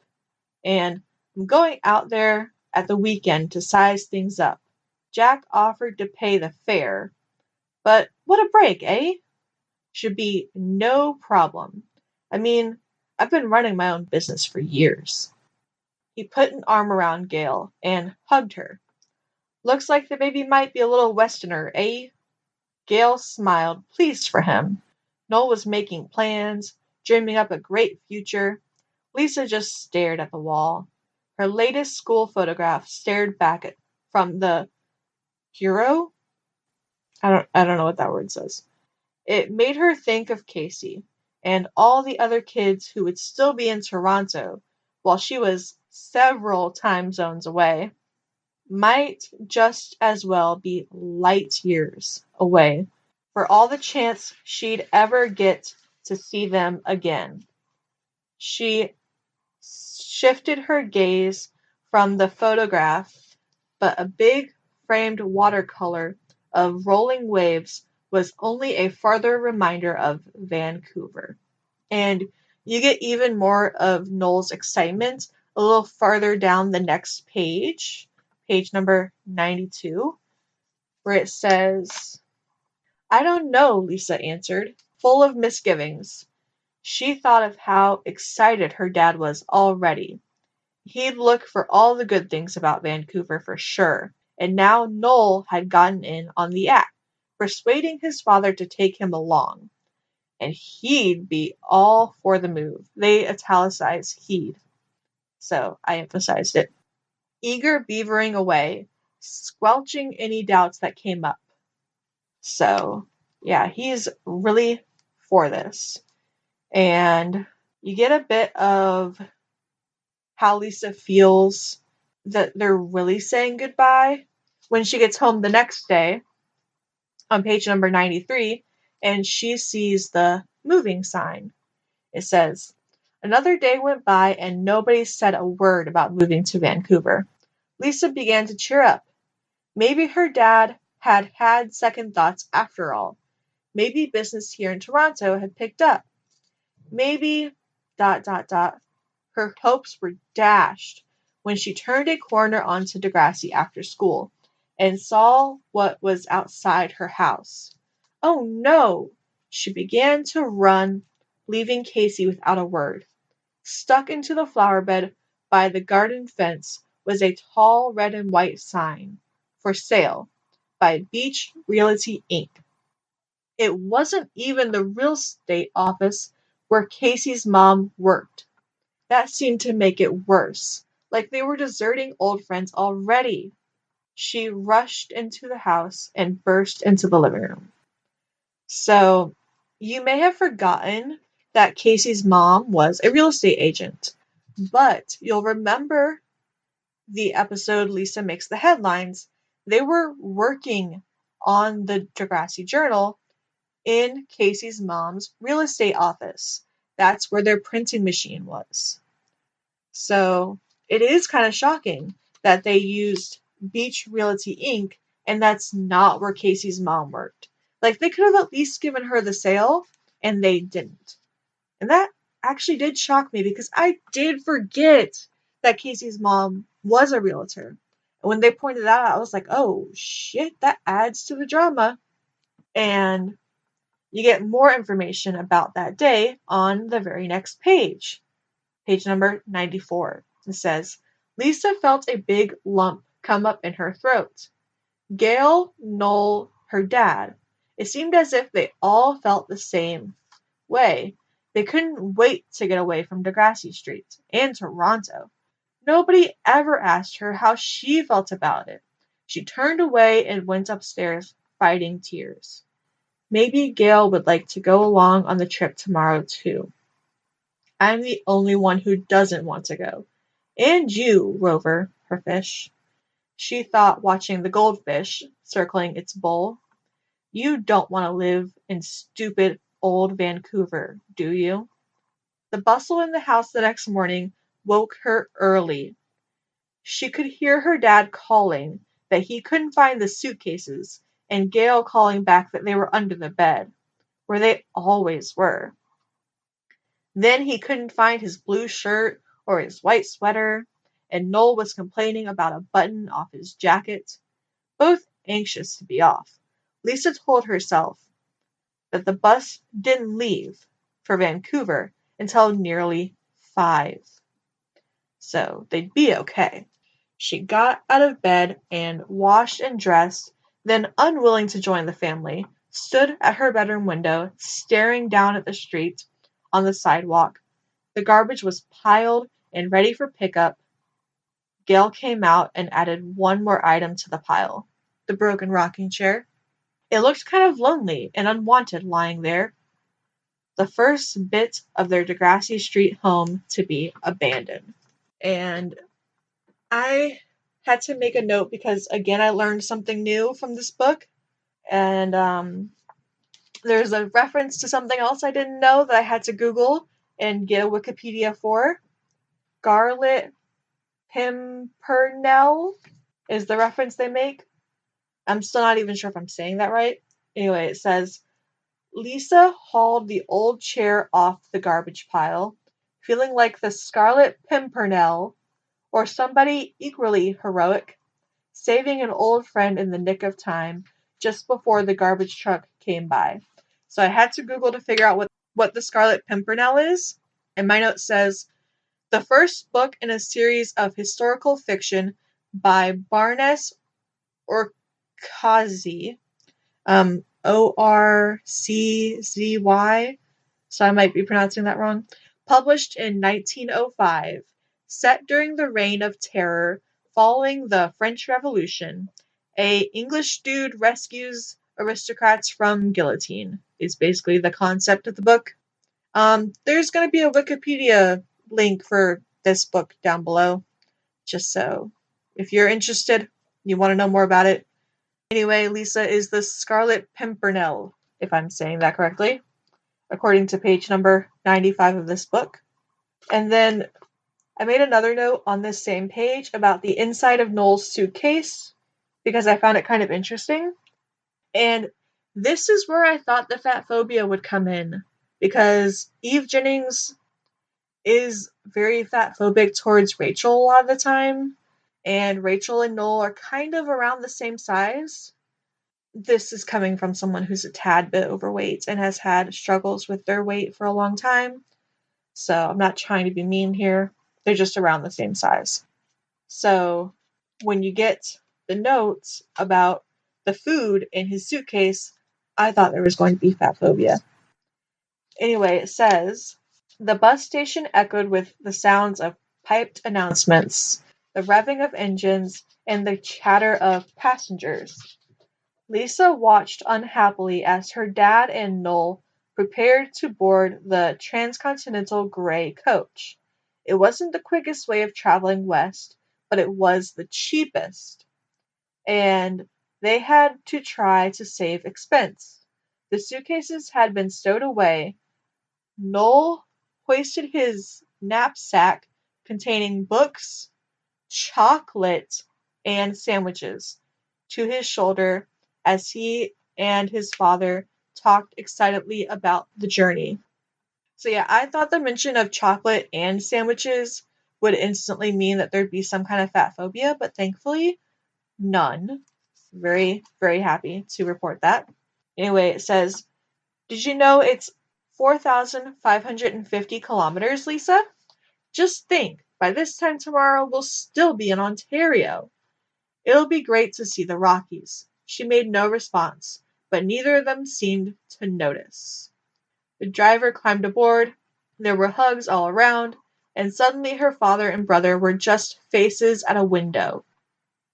And I'm going out there at the weekend to size things up. Jack offered to pay the fare. But what a break, eh? Should be no problem. I mean, I've been running my own business for years." He put an arm around Gail and hugged her. "Looks like the baby might be a little Westerner, eh?" Gail smiled, pleased for him. Noel was making plans, dreaming up a great future. Lisa just stared at the wall. Her latest school photograph stared back at from the hero. I don't know what that word says. It made her think of Casey and all the other kids who would still be in Toronto while she was several time zones away, might just as well be light years away for all the chance she'd ever get to see them again. She shifted her gaze from the photograph, but a big framed watercolor of rolling waves was only a farther reminder of Vancouver. And you get even more of Noel's excitement a little farther down the next page, page number 92, where it says, "I don't know," Lisa answered, full of misgivings. She thought of how excited her dad was already. He'd look for all the good things about Vancouver for sure, and now Noel had gotten in on the act, persuading his father to take him along. And he'd be all for the move. They italicize he'd, so I emphasized it. Eager beavering away, squelching any doubts that came up. So, yeah, he's really for this. And you get a bit of how Lisa feels that they're really saying goodbye when she gets home the next day on page number 93 and she sees the moving sign. It says, "Another day went by and nobody said a word about moving to Vancouver." Lisa began to cheer up. Maybe her dad had had second thoughts after all. Maybe business here in Toronto had picked up. Maybe ... Her hopes were dashed when she turned a corner onto Degrassi after school and saw what was outside her house. Oh no! She began to run, leaving Casey without a word. Stuck into the flower bed by the garden fence was a tall red and white sign, "For sale, by Beach Realty Inc." It wasn't even the real estate office where Casey's mom worked. That seemed to make it worse, like they were deserting old friends already. She rushed into the house and burst into the living room. So, you may have forgotten that Casey's mom was a real estate agent, but you'll remember the episode Lisa Makes the Headlines. They were working on the Degrassi Journal in Casey's mom's real estate office. That's where their printing machine was. So it is kind of shocking that they used Beach Realty Inc. and that's not where Casey's mom worked. Like they could have at least given her the sale and they didn't. And that actually did shock me because I did forget that Casey's mom was a realtor. And when they pointed that out, I was like, oh shit, that adds to the drama. And you get more information about that day on the very next page. Page number 94. It says, "Lisa felt a big lump come up in her throat. Gail, Noel, her dad. It seemed as if they all felt the same way. They couldn't wait to get away from Degrassi Street and Toronto. Nobody ever asked her how she felt about it. She turned away and went upstairs, fighting tears. Maybe Gail would like to go along on the trip tomorrow too. I'm the only one who doesn't want to go. And you, Rover, her fish," she thought, watching the goldfish circling its bowl. "You don't want to live in stupid old Vancouver, do you?" The bustle in the house the next morning woke her early. She could hear her dad calling that he couldn't find the suitcases, and Gail calling back that they were under the bed, where they always were. Then he couldn't find his blue shirt or his white sweater, and Noel was complaining about a button off his jacket. Both anxious to be off, Lisa told herself that the bus didn't leave for Vancouver until nearly 5. So they'd be okay. She got out of bed and washed and dressed, then, unwilling to join the family, stood at her bedroom window, staring down at the street on the sidewalk. The garbage was piled and ready for pickup. Gail came out and added one more item to the pile, the broken rocking chair. It looked kind of lonely and unwanted lying there, the first bit of their Degrassi Street home to be abandoned. And I had to make a note because, again, I learned something new from this book. And there's a reference to something else I didn't know that I had to Google and get a Wikipedia for. Scarlet Pimpernel is the reference they make. I'm still not even sure if I'm saying that right. Anyway, it says, Lisa hauled the old chair off the garbage pile, feeling like the Scarlet Pimpernel, or somebody equally heroic, saving an old friend in the nick of time, just before the garbage truck came by. So I had to Google to figure out what the Scarlet Pimpernel is, and my note says, the first book in a series of historical fiction by Barnes Orczzy, Orczzy, so I might be pronouncing that wrong, published in 1905, set during the Reign of Terror following the French Revolution. A English dude rescues aristocrats from guillotine is basically the concept of the book. There's going to be a Wikipedia link for this book down below, just so if you're interested, you want to know more about it. Anyway, Lisa is the Scarlet Pimpernel, if I'm saying that correctly, according to page number 95 of this book. And then I made another note on this same page about the inside of Noel's suitcase because I found it kind of interesting. And this is where I thought the fat phobia would come in, because Eve Jennings is very fat phobic towards Rachel a lot of the time, and Rachel and Noel are kind of around the same size. This is coming from someone who's a tad bit overweight and has had struggles with their weight for a long time. So I'm not trying to be mean here. They're just around the same size. So when you get the notes about the food in his suitcase, I thought there was going to be fat phobia. Anyway, it says, the bus station echoed with the sounds of piped announcements, the revving of engines, and the chatter of passengers. Lisa watched unhappily as her dad and Noel prepared to board the transcontinental gray coach. It wasn't the quickest way of traveling west, but it was the cheapest. And they had to try to save expense. The suitcases had been stowed away. Noel hoisted his knapsack containing books, chocolate, and sandwiches to his shoulder as he and his father talked excitedly about the journey. So yeah, I thought the mention of chocolate and sandwiches would instantly mean that there'd be some kind of fat phobia, but thankfully, none. Very, very happy to report that. Anyway, it says, did you know it's 4,550 kilometers, Lisa? Just think, by this time tomorrow we'll still be in Ontario. It'll be great to see the Rockies. She made no response, but neither of them seemed to notice. The driver climbed aboard. There were hugs all around, and suddenly her father and brother were just faces at a window.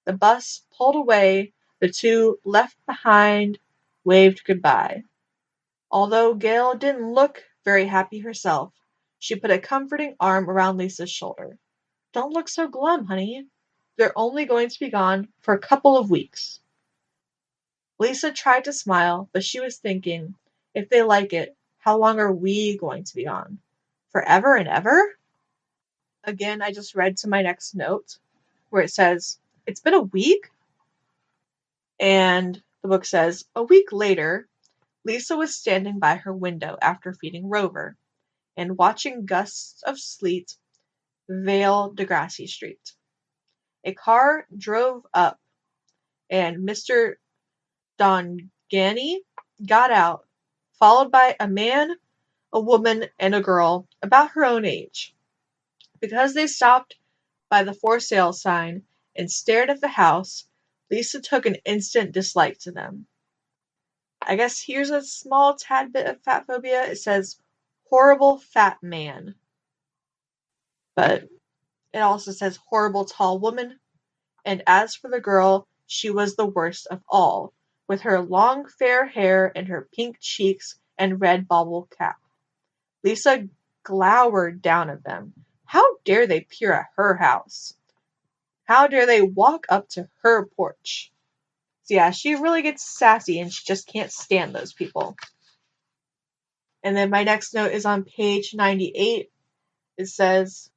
The bus pulled away. The two left behind waved goodbye. Although Gail didn't look very happy herself, she put a comforting arm around Lisa's shoulder. Don't look so glum, honey. They're only going to be gone for a couple of weeks. Lisa tried to smile, but she was thinking, if they like it, how long are we going to be gone? Forever and ever? Again, I just read to my next note where it says, it's been a week? And the book says, a week later, Lisa was standing by her window after feeding Rover and watching gusts of sleet veil Degrassi Street. A car drove up, and Mr. Dongani got out, followed by a man, a woman, and a girl about her own age. Because they stopped by the for sale sign and stared at the house, Lisa took an instant dislike to them. I guess here's a small tad bit of fat phobia. It says, horrible fat man. But it also says, horrible tall woman. And as for the girl, she was the worst of all, with her long fair hair and her pink cheeks and red bauble cap. Lisa glowered down at them. How dare they peer at her house? How dare they walk up to her porch? So yeah, she really gets sassy and she just can't stand those people. And then my next note is on page 98. It says,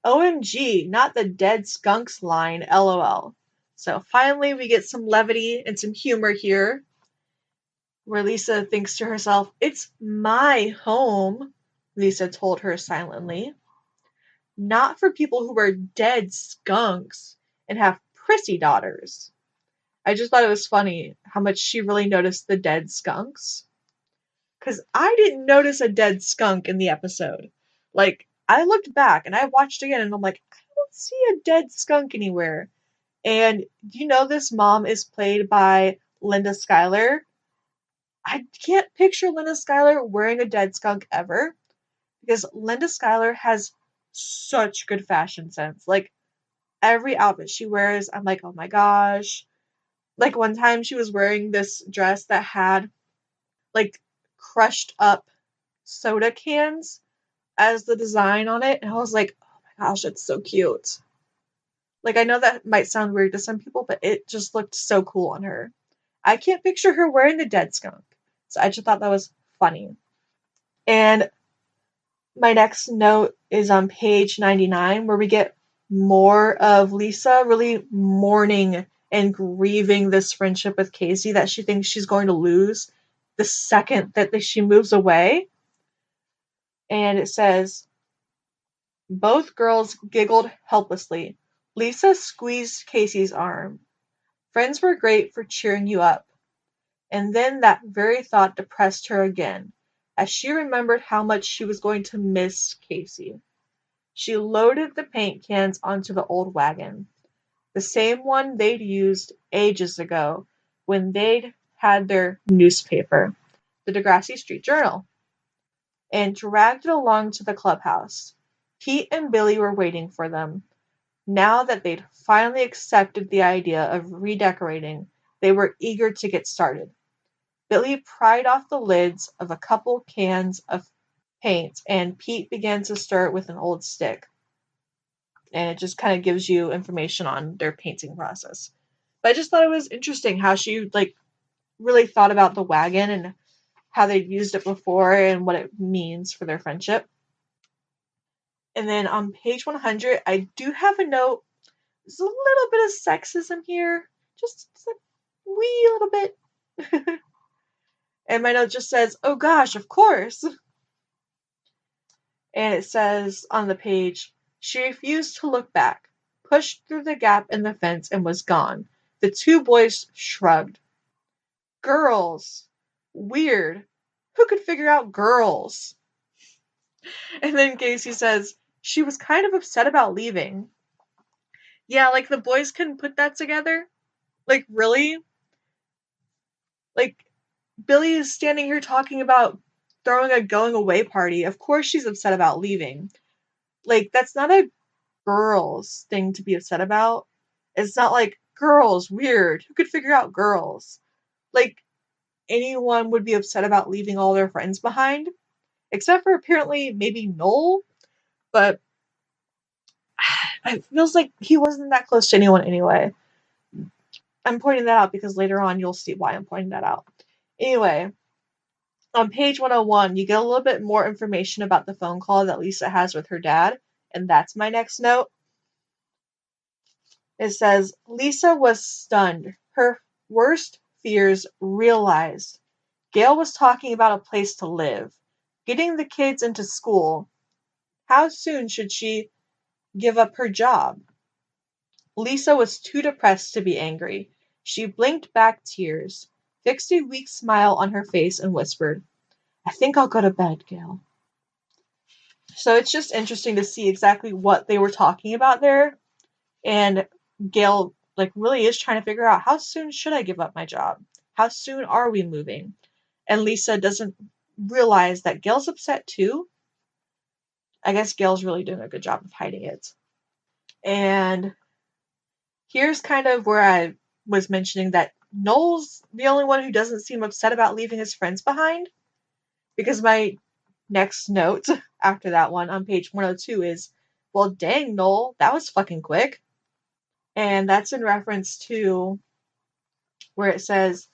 OMG, not the dead skunks line, LOL. So finally we get some levity and some humor here, where Lisa thinks to herself, it's my home, Lisa told her silently. Not for people who are dead skunks and have prissy daughters. I just thought it was funny how much she really noticed the dead skunks. Because I didn't notice a dead skunk in the episode. Like, I looked back and I watched again and I'm like, I don't see a dead skunk anywhere. And do you know this mom is played by Linda Schuyler? I can't picture Linda Schuyler wearing a dead skunk ever, because Linda Schuyler has such good fashion sense. Like, every outfit she wears, I'm like, oh my gosh. Like, one time she was wearing this dress that had, like, crushed up soda cans as the design on it. And I was like, oh my gosh, it's so cute. Like, I know that might sound weird to some people, but it just looked so cool on her. I can't picture her wearing the dead skunk. So I just thought that was funny. And my next note is on page 99, where we get more of Lisa really mourning and grieving this friendship with Casey that she thinks she's going to lose the second that she moves away. And it says, both girls giggled helplessly. Lisa squeezed Casey's arm. Friends were great for cheering you up. And then that very thought depressed her again, as she remembered how much she was going to miss Casey. She loaded the paint cans onto the old wagon, the same one they'd used ages ago when they'd had their newspaper, the Degrassi Street Journal, and dragged it along to the clubhouse. Pete and Billy were waiting for them. Now that they'd finally accepted the idea of redecorating, they were eager to get started. Billy pried off the lids of a couple cans of paint, and Pete began to stir it with an old stick. And it just kind of gives you information on their painting process. But I just thought it was interesting how she really thought about the wagon and how they'd used it before and what it means for their friendship. And then on page 100, I do have a note. There's a little bit of sexism here. Just a wee little bit. And my note just says, oh gosh, of course. And it says on the page, she refused to look back, pushed through the gap in the fence, and was gone. The two boys shrugged. Girls. Weird. Who could figure out girls? And then Casey says, she was kind of upset about leaving. Yeah, like the boys couldn't put that together? Like, really? Like, Billy is standing here talking about throwing a going away party. Of course she's upset about leaving. Like, that's not a girls thing to be upset about. It's not like, girls, weird. Who could figure out girls? Like, anyone would be upset about leaving all their friends behind. Except for apparently maybe Noel. But it feels like he wasn't that close to anyone anyway. I'm pointing that out because later on you'll see why I'm pointing that out. Anyway, on page 101, you get a little bit more information about the phone call that Lisa has with her dad, and that's my next note. It says, Lisa was stunned. Her worst fears realized. Gail was talking about a place to live, getting the kids into school. How soon should she give up her job? Lisa was too depressed to be angry. She blinked back tears, fixed a weak smile on her face, and whispered, I think I'll go to bed, Gail. So it's just interesting to see exactly what they were talking about there. And Gail really is trying to figure out, how soon should I give up my job? How soon are we moving? And Lisa doesn't realize that Gail's upset too. I guess Gail's really doing a good job of hiding it. And here's kind of where I was mentioning that Noel's the only one who doesn't seem upset about leaving his friends behind. Because my next note after that one on page 102 is, Well, dang, Noel, that was fucking quick. And that's in reference to where it says,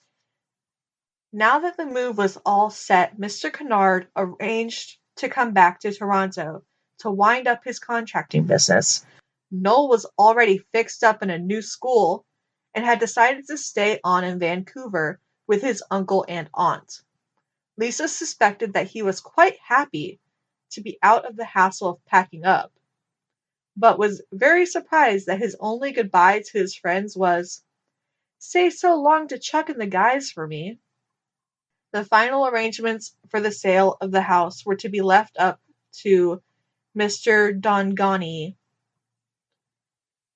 now that the move was all set, Mr. Canard arranged to come back to Toronto to wind up his contracting business. Noel was already fixed up in a new school and had decided to stay on in Vancouver with his uncle and aunt. Lisa suspected that he was quite happy to be out of the hassle of packing up, but was very surprised that his only goodbye to his friends was, "Say so long to Chuck and the guys for me." The final arrangements for the sale of the house were to be left up to Mr. Dongani,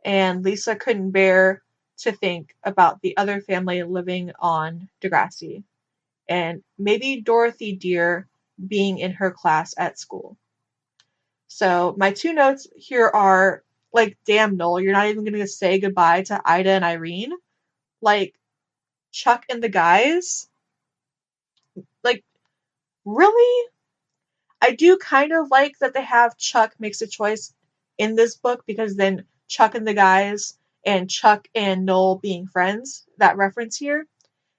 and Lisa couldn't bear to think about the other family living on Degrassi, and maybe Dorothy dear being in her class at school. So my two notes here are, like, damn, Noel, you're not even going to say goodbye to Ida and Irene? Like, Chuck and the guys? Like, really? I do kind of like that they have Chuck makes a choice in this book, because then Chuck and the guys and Chuck and Noel being friends, that reference here,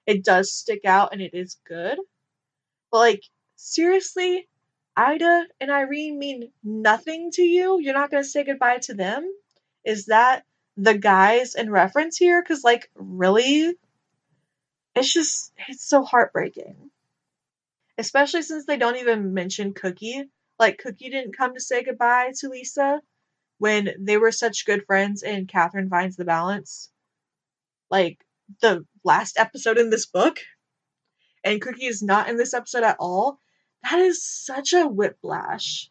it does stick out and it is good. But, like, seriously, Ida and Irene mean nothing to you? You're not going to say goodbye to them? Is that the guys in reference here? Because, like, really? It's so heartbreaking. Especially since they don't even mention Cookie. Like, Cookie didn't come to say goodbye to Lisa when they were such good friends in Catherine Finds the Balance. Like, the last episode in this book. And Cookie is not in this episode at all. That is such a whiplash.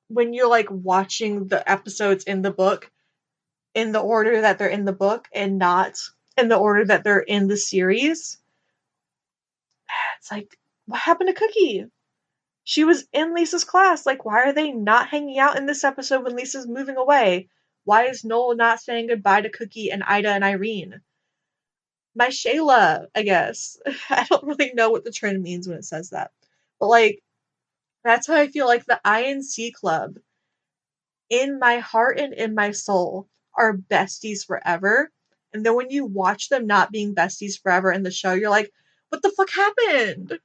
When you're, like, watching the episodes in the book in the order that they're in the book and not in the order that they're in the series. It's like, what happened to Cookie? She was in Lisa's class. Like, why are they not hanging out in this episode when Lisa's moving away? Why is Noel not saying goodbye to Cookie and Ida and Irene? My Shayla, I guess. I don't really know what the trend means when it says that. But, like, that's how I feel like the I.N.C club, in my heart and in my soul, are besties forever. And then when you watch them not being besties forever in the show, you're like, what the fuck happened?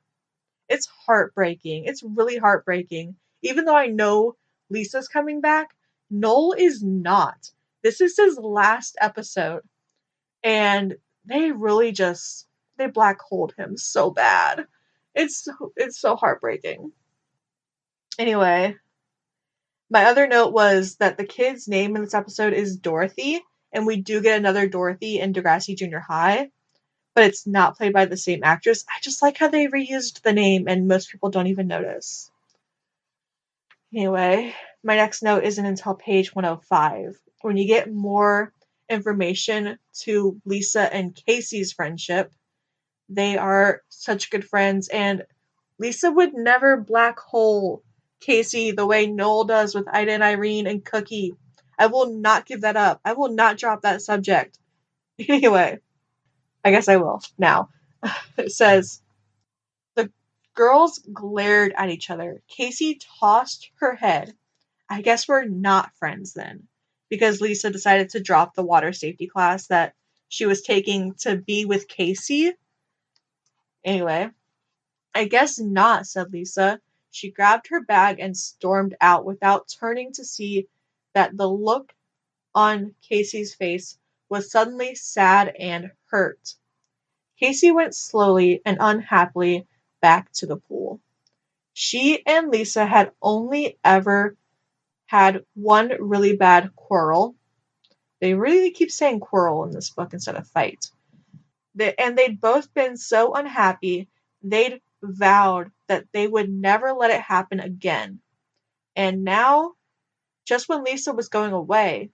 It's heartbreaking. It's really heartbreaking. Even though I know Lisa's coming back, Noel is not. This is his last episode. And they really just, they black holed him so bad. It's so heartbreaking. Anyway, my other note was that the kid's name in this episode is Dorothy, and we do get another Dorothy in Degrassi Junior High, but it's not played by the same actress. I just like how they reused the name and most people don't even notice. Anyway, my next note isn't until page 105, when you get more information to Lisa and Casey's friendship. They are such good friends, and Lisa would never black hole Casey the way Noel does with Ida and Irene and Cookie. I will not give that up. I will not drop that subject. Anyway, I guess I will now. It says, the girls glared at each other. Casey tossed her head. I guess we're not friends then, because Lisa decided to drop the water safety class that she was taking to be with Casey. Anyway, I guess not, said Lisa. She grabbed her bag and stormed out without turning to see that the look on Casey's face was suddenly sad and hurt. Casey went slowly and unhappily back to the pool. She and Lisa had only ever had one really bad quarrel. They really keep saying quarrel in this book instead of fight. And they'd both been so unhappy, they'd vowed that they would never let it happen again. And now, just when Lisa was going away,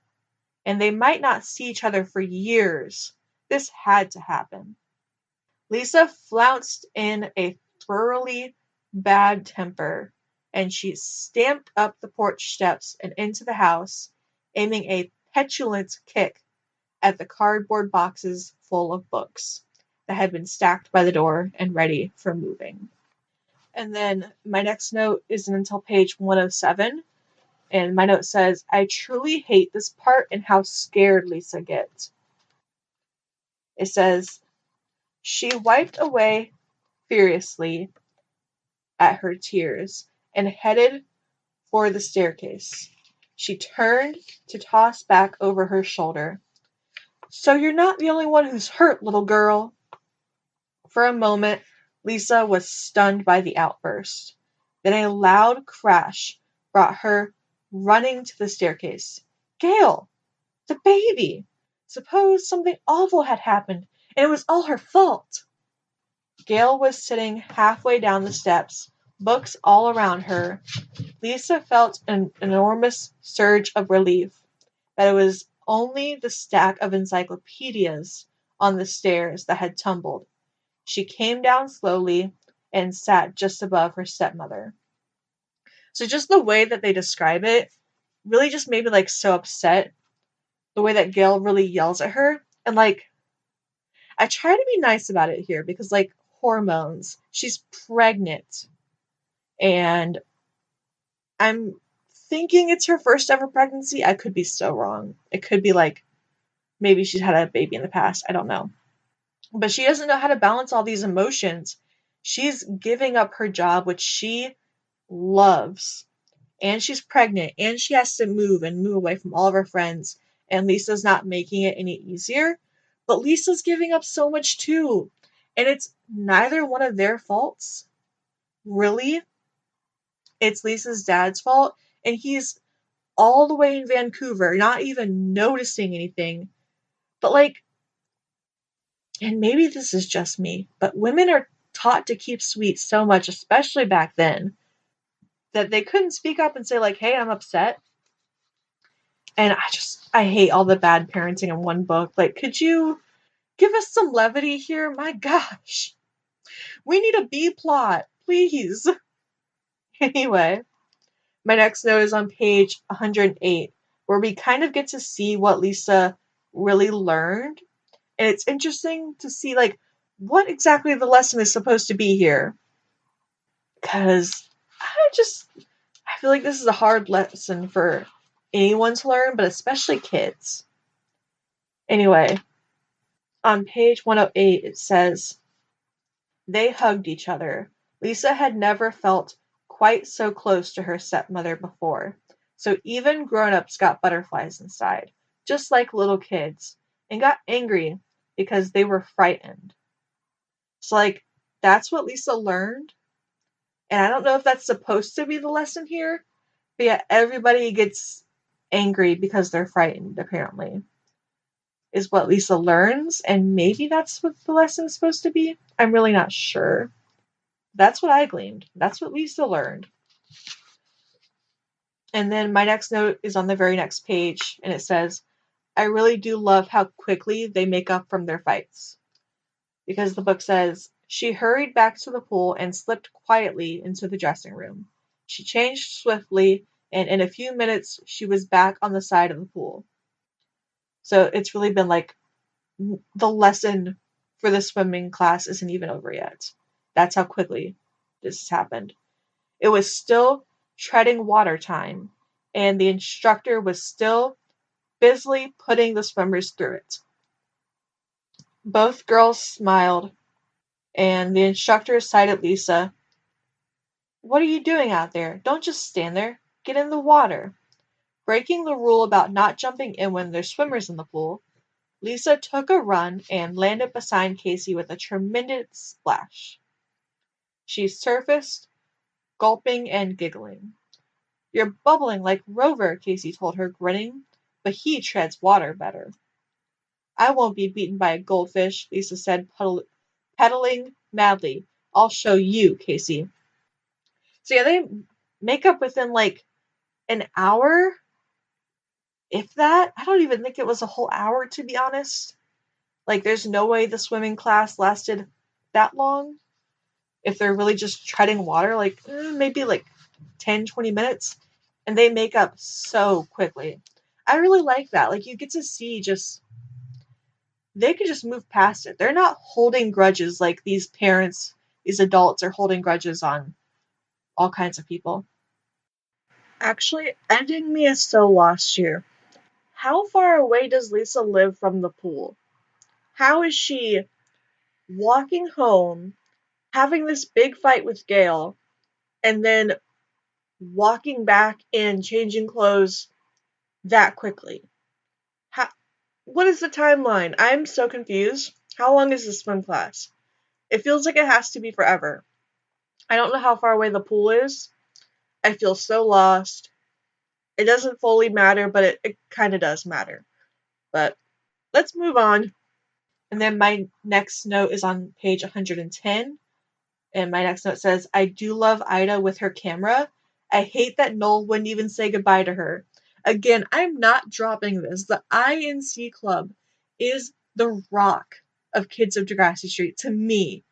and they might not see each other for years, this had to happen. Lisa flounced in a thoroughly bad temper, and she stamped up the porch steps and into the house, aiming a petulant kick at the cardboard boxes full of books that had been stacked by the door and ready for moving. And then my next note isn't until page 107, And my note says, I truly hate this part and how scared Lisa gets. It says, she wiped away furiously at her tears and headed for the staircase. She turned to toss back over her shoulder. So you're not the only one who's hurt, little girl. For a moment, Lisa was stunned by the outburst. Then a loud crash brought her running to the staircase. Gail! The baby! Suppose something awful had happened, and it was all her fault. Gail was sitting halfway down the steps, books all around her. Lisa felt an enormous surge of relief that it was only the stack of encyclopedias on the stairs that had tumbled. She came down slowly and sat just above her stepmother. So just the way that they describe it really just made me like so upset. The way that Gail really yells at her. And like, I try to be nice about it here because like hormones. She's pregnant. And I'm thinking it's her first ever pregnancy. I could be so wrong. It could be like maybe she's had a baby in the past. I don't know. But she doesn't know how to balance all these emotions. She's giving up her job, which she loves. And she's pregnant. And she has to move away from all of her friends. And Lisa's not making it any easier. But Lisa's giving up so much too. And it's neither one of their faults. Really. It's Lisa's dad's fault. And he's all the way in Vancouver, not even noticing anything. But like, and maybe this is just me, but women are taught to keep sweet so much, especially back then, that they couldn't speak up and say like, hey, I'm upset. And I hate all the bad parenting in one book. Like, could you give us some levity here? My gosh. We need a B plot, please. Anyway, my next note is on page 108, where we kind of get to see what Lisa really learned. And it's interesting to see, like, what exactly the lesson is supposed to be here. Because I feel like this is a hard lesson for anyone to learn, but especially kids. Anyway, on page 108, it says, they hugged each other. Lisa had never felt quite so close to her stepmother before. So even grown-ups got butterflies inside, just like little kids, and got angry because they were frightened. So, like, that's what Lisa learned. And I don't know if that's supposed to be the lesson here, but yeah, everybody gets angry because they're frightened, apparently, is what Lisa learns. And maybe that's what the lesson's supposed to be. I'm really not sure. That's what I gleaned. That's what Lisa learned. And then my next note is on the very next page, and it says, I really do love how quickly they make up from their fights. Because the book says, she hurried back to the pool and slipped quietly into the dressing room. She changed swiftly, and in a few minutes, she was back on the side of the pool. So it's really been like, the lesson for the swimming class isn't even over yet. That's how quickly this has happened. It was still treading water time, and the instructor was still busily putting the swimmers through it. Both girls smiled, and the instructor sighed at Lisa. What are you doing out there? Don't just stand there. Get in the water. Breaking the rule about not jumping in when there's swimmers in the pool, Lisa took a run and landed beside Casey with a tremendous splash. She surfaced, gulping and giggling. You're bubbling like Rover, Casey told her, grinning, but he treads water better. I won't be beaten by a goldfish, Lisa said, pedaling madly. I'll show you, Casey. So yeah, they make up within like an hour, if that. I don't even think it was a whole hour, to be honest. Like, there's no way the swimming class lasted that long. If they're really just treading water, like, maybe like 10, 20 minutes. And they make up so quickly. I really like that. Like, you get to see just, they can just move past it. They're not holding grudges like these parents, these adults are holding grudges on all kinds of people. Actually, ending me is so lost here. How far away does Lisa live from the pool? How is she walking home, having this big fight with Gail, and then walking back and changing clothes that quickly? How, what is the timeline? I'm so confused. How long is the swim class? It feels like it has to be forever. I don't know how far away the pool is. I feel so lost. It doesn't fully matter, but it kind of does matter. But let's move on. And then my next note is on page 110. And my next note says, I do love Ida with her camera. I hate that Noel wouldn't even say goodbye to her. Again, I'm not dropping this. The I.N.C Club is the rock of Kids of Degrassi Street to me,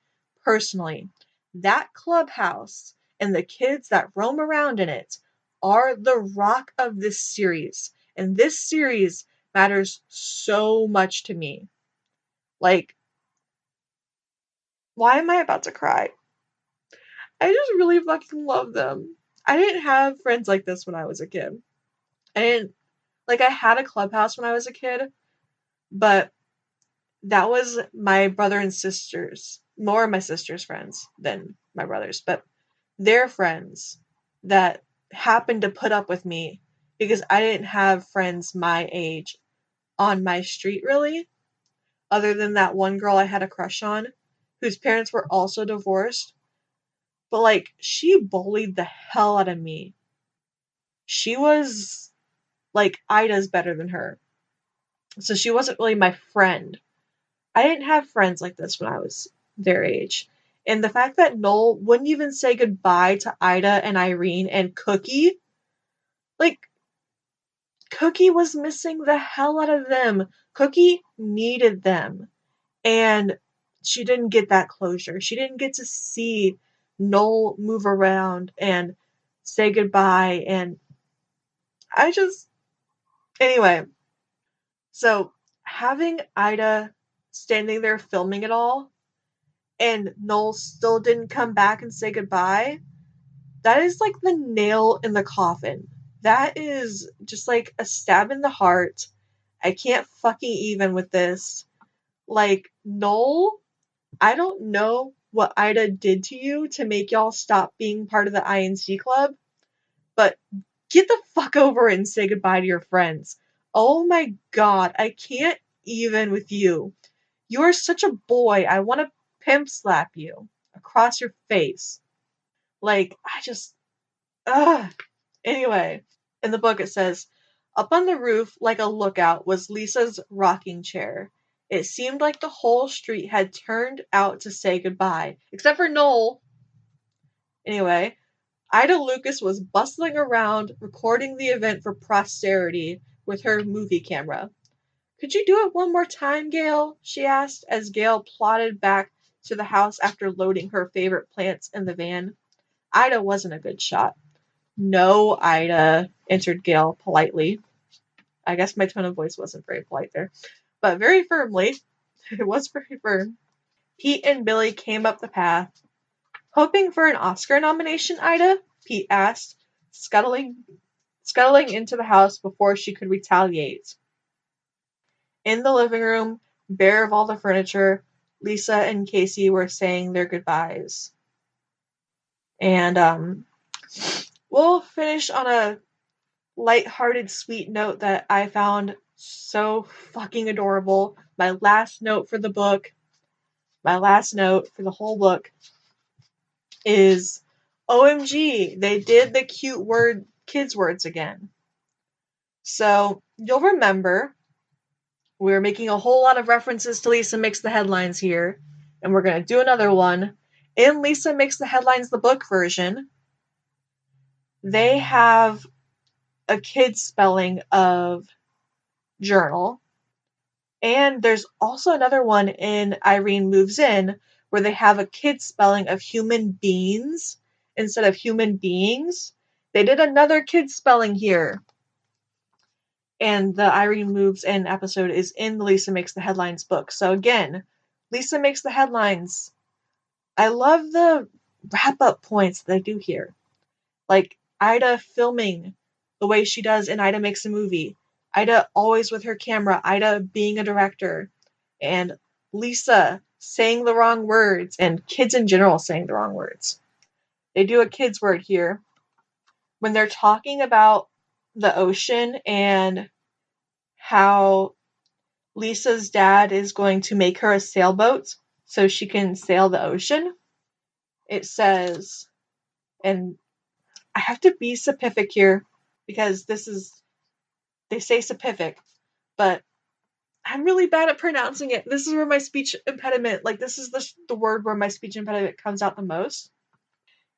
personally. That clubhouse and the kids that roam around in it are the rock of this series. And this series matters so much to me. Like, why am I about to cry? I just really fucking love them. I didn't have friends like this when I was a kid. I had a clubhouse when I was a kid, but that was my brother and sisters, more my sister's friends than my brother's, but their friends that happened to put up with me because I didn't have friends my age on my street really, other than that one girl I had a crush on, whose parents were also divorced. But she bullied the hell out of me. She was Ida's better than her. So she wasn't really my friend. I didn't have friends like this when I was their age. And the fact that Noel wouldn't even say goodbye to Ida and Irene and Cookie, like, Cookie was missing the hell out of them. Cookie needed them. And she didn't get that closure. She didn't get to see Noel move around and say goodbye. And I just, anyway, so having Ida standing there filming it all and Noel still didn't come back and say goodbye, that is like the nail in the coffin. That is just like a stab in the heart. I can't fucking even with this. Noel, I don't know what Ida did to you to make y'all stop being part of the I.N.C club, but get the fuck over it and say goodbye to your friends. Oh my god, I can't even with you. You are such a boy. I want to pimp slap you across your face. I just, ugh. Anyway, in the book it says, up on the roof, like a lookout, was Lisa's rocking chair. It seemed like the whole street had turned out to say goodbye, except for Noel. Anyway, Ida Lucas was bustling around, recording the event for posterity with her movie camera. Could you do it one more time, Gail? She asked, as Gail plodded back to the house after loading her favorite plants in the van. Ida wasn't a good shot. No, Ida, answered Gail politely. I guess my tone of voice wasn't very polite there, but very firmly. It was very firm. Pete and Billy came up the path. Hoping for an Oscar nomination, Ida? Pete asked, scuttling into the house before she could retaliate. In the living room, bare of all the furniture, Lisa and Casey were saying their goodbyes. And we'll finish on a light-hearted, sweet note that I found so fucking adorable. My last note for the whole book is OMG, they did the cute kids words again. So you'll remember we're making a whole lot of references to Lisa Makes the Headlines here, and we're going to do another one. In Lisa Makes the Headlines, the book version, they have a kid's spelling of journal. And there's also another one in Irene Moves In where they have a kid's spelling of human beings instead of human beings. They did another kid's spelling here. And the Irene Moves In episode is in the Lisa Makes the Headlines book. So again, Lisa Makes the Headlines. I love the wrap-up points they do here. Like Ida filming the way she does in Ida Makes a Movie. Ida always with her camera, Ida being a director, and Lisa saying the wrong words, and kids in general saying the wrong words. They do a kid's word here. When they're talking about the ocean and how Lisa's dad is going to make her a sailboat so she can sail the ocean, it says, and I have to be specific here because they say specific, but I'm really bad at pronouncing it. This is where my speech impediment, this is the word where my speech impediment comes out the most.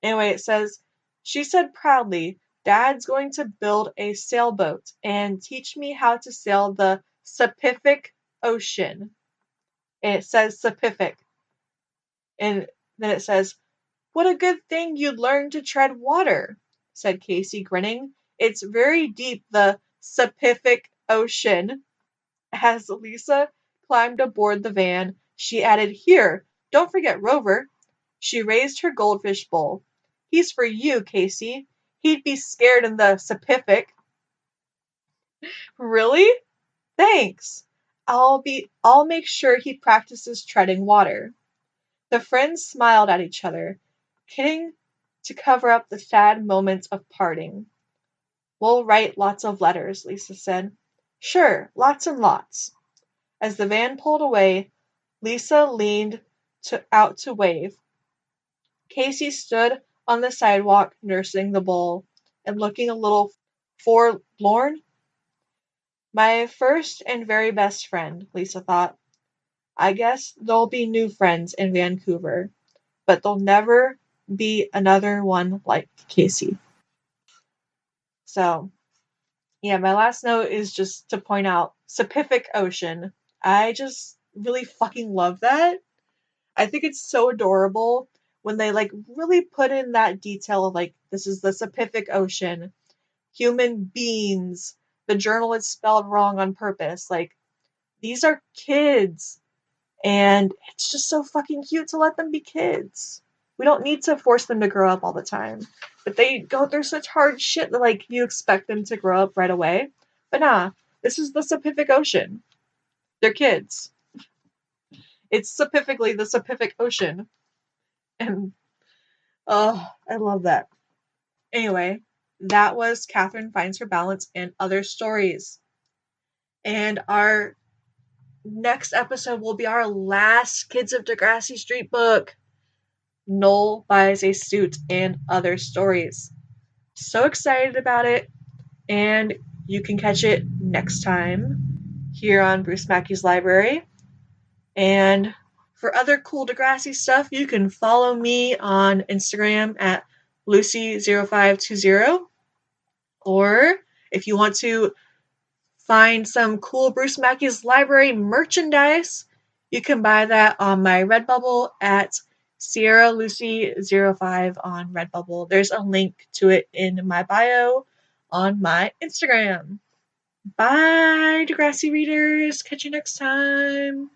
Anyway, it says, she said proudly, Dad's going to build a sailboat and teach me how to sail the Pacific Ocean. And it says Pacific. And then it says, what a good thing you'd learn to tread water, said Casey, grinning. It's very deep, the Pacific Ocean. As Lisa climbed aboard the van, she added, here, don't forget Rover. She raised her goldfish bowl. He's for you, Casey. He'd be scared in the Pacific. Really? Thanks. I'll make sure he practices treading water. The friends smiled at each other, kidding to cover up the sad moments of parting. We'll write lots of letters, Lisa said. Sure, lots and lots. As the van pulled away, Lisa leaned out to wave. Casey stood on the sidewalk nursing the bowl and looking a little forlorn. My first and very best friend, Lisa thought. I guess there'll be new friends in Vancouver, but there'll never be another one like Casey. So, yeah, my last note is just to point out Pacific Ocean. I just really fucking love that. I think it's so adorable when they really put in that detail of this is the Pacific Ocean, human beings, the journal is spelled wrong on purpose. These are kids, and it's just so fucking cute to let them be kids. We don't need to force them to grow up all the time. But they go through such hard shit that you expect them to grow up right away. But nah, this is the Pacific Ocean. They're kids. It's specifically the Pacific Ocean. And oh, I love that. Anyway, that was Catherine Finds Her Balance and Other Stories. And our next episode will be our last Kids of Degrassi Street book. Noel Buys a Suit and Other Stories. So excited about it. And you can catch it next time here on Bruce Mackey's Library. And for other cool Degrassi stuff, you can follow me on Instagram at Lucy0520. Or if you want to find some cool Bruce Mackey's Library merchandise, you can buy that on my Redbubble at Sierra Lucy 05 on Redbubble. There's a link to it in my bio on my Instagram. Bye, Degrassi readers. Catch you next time.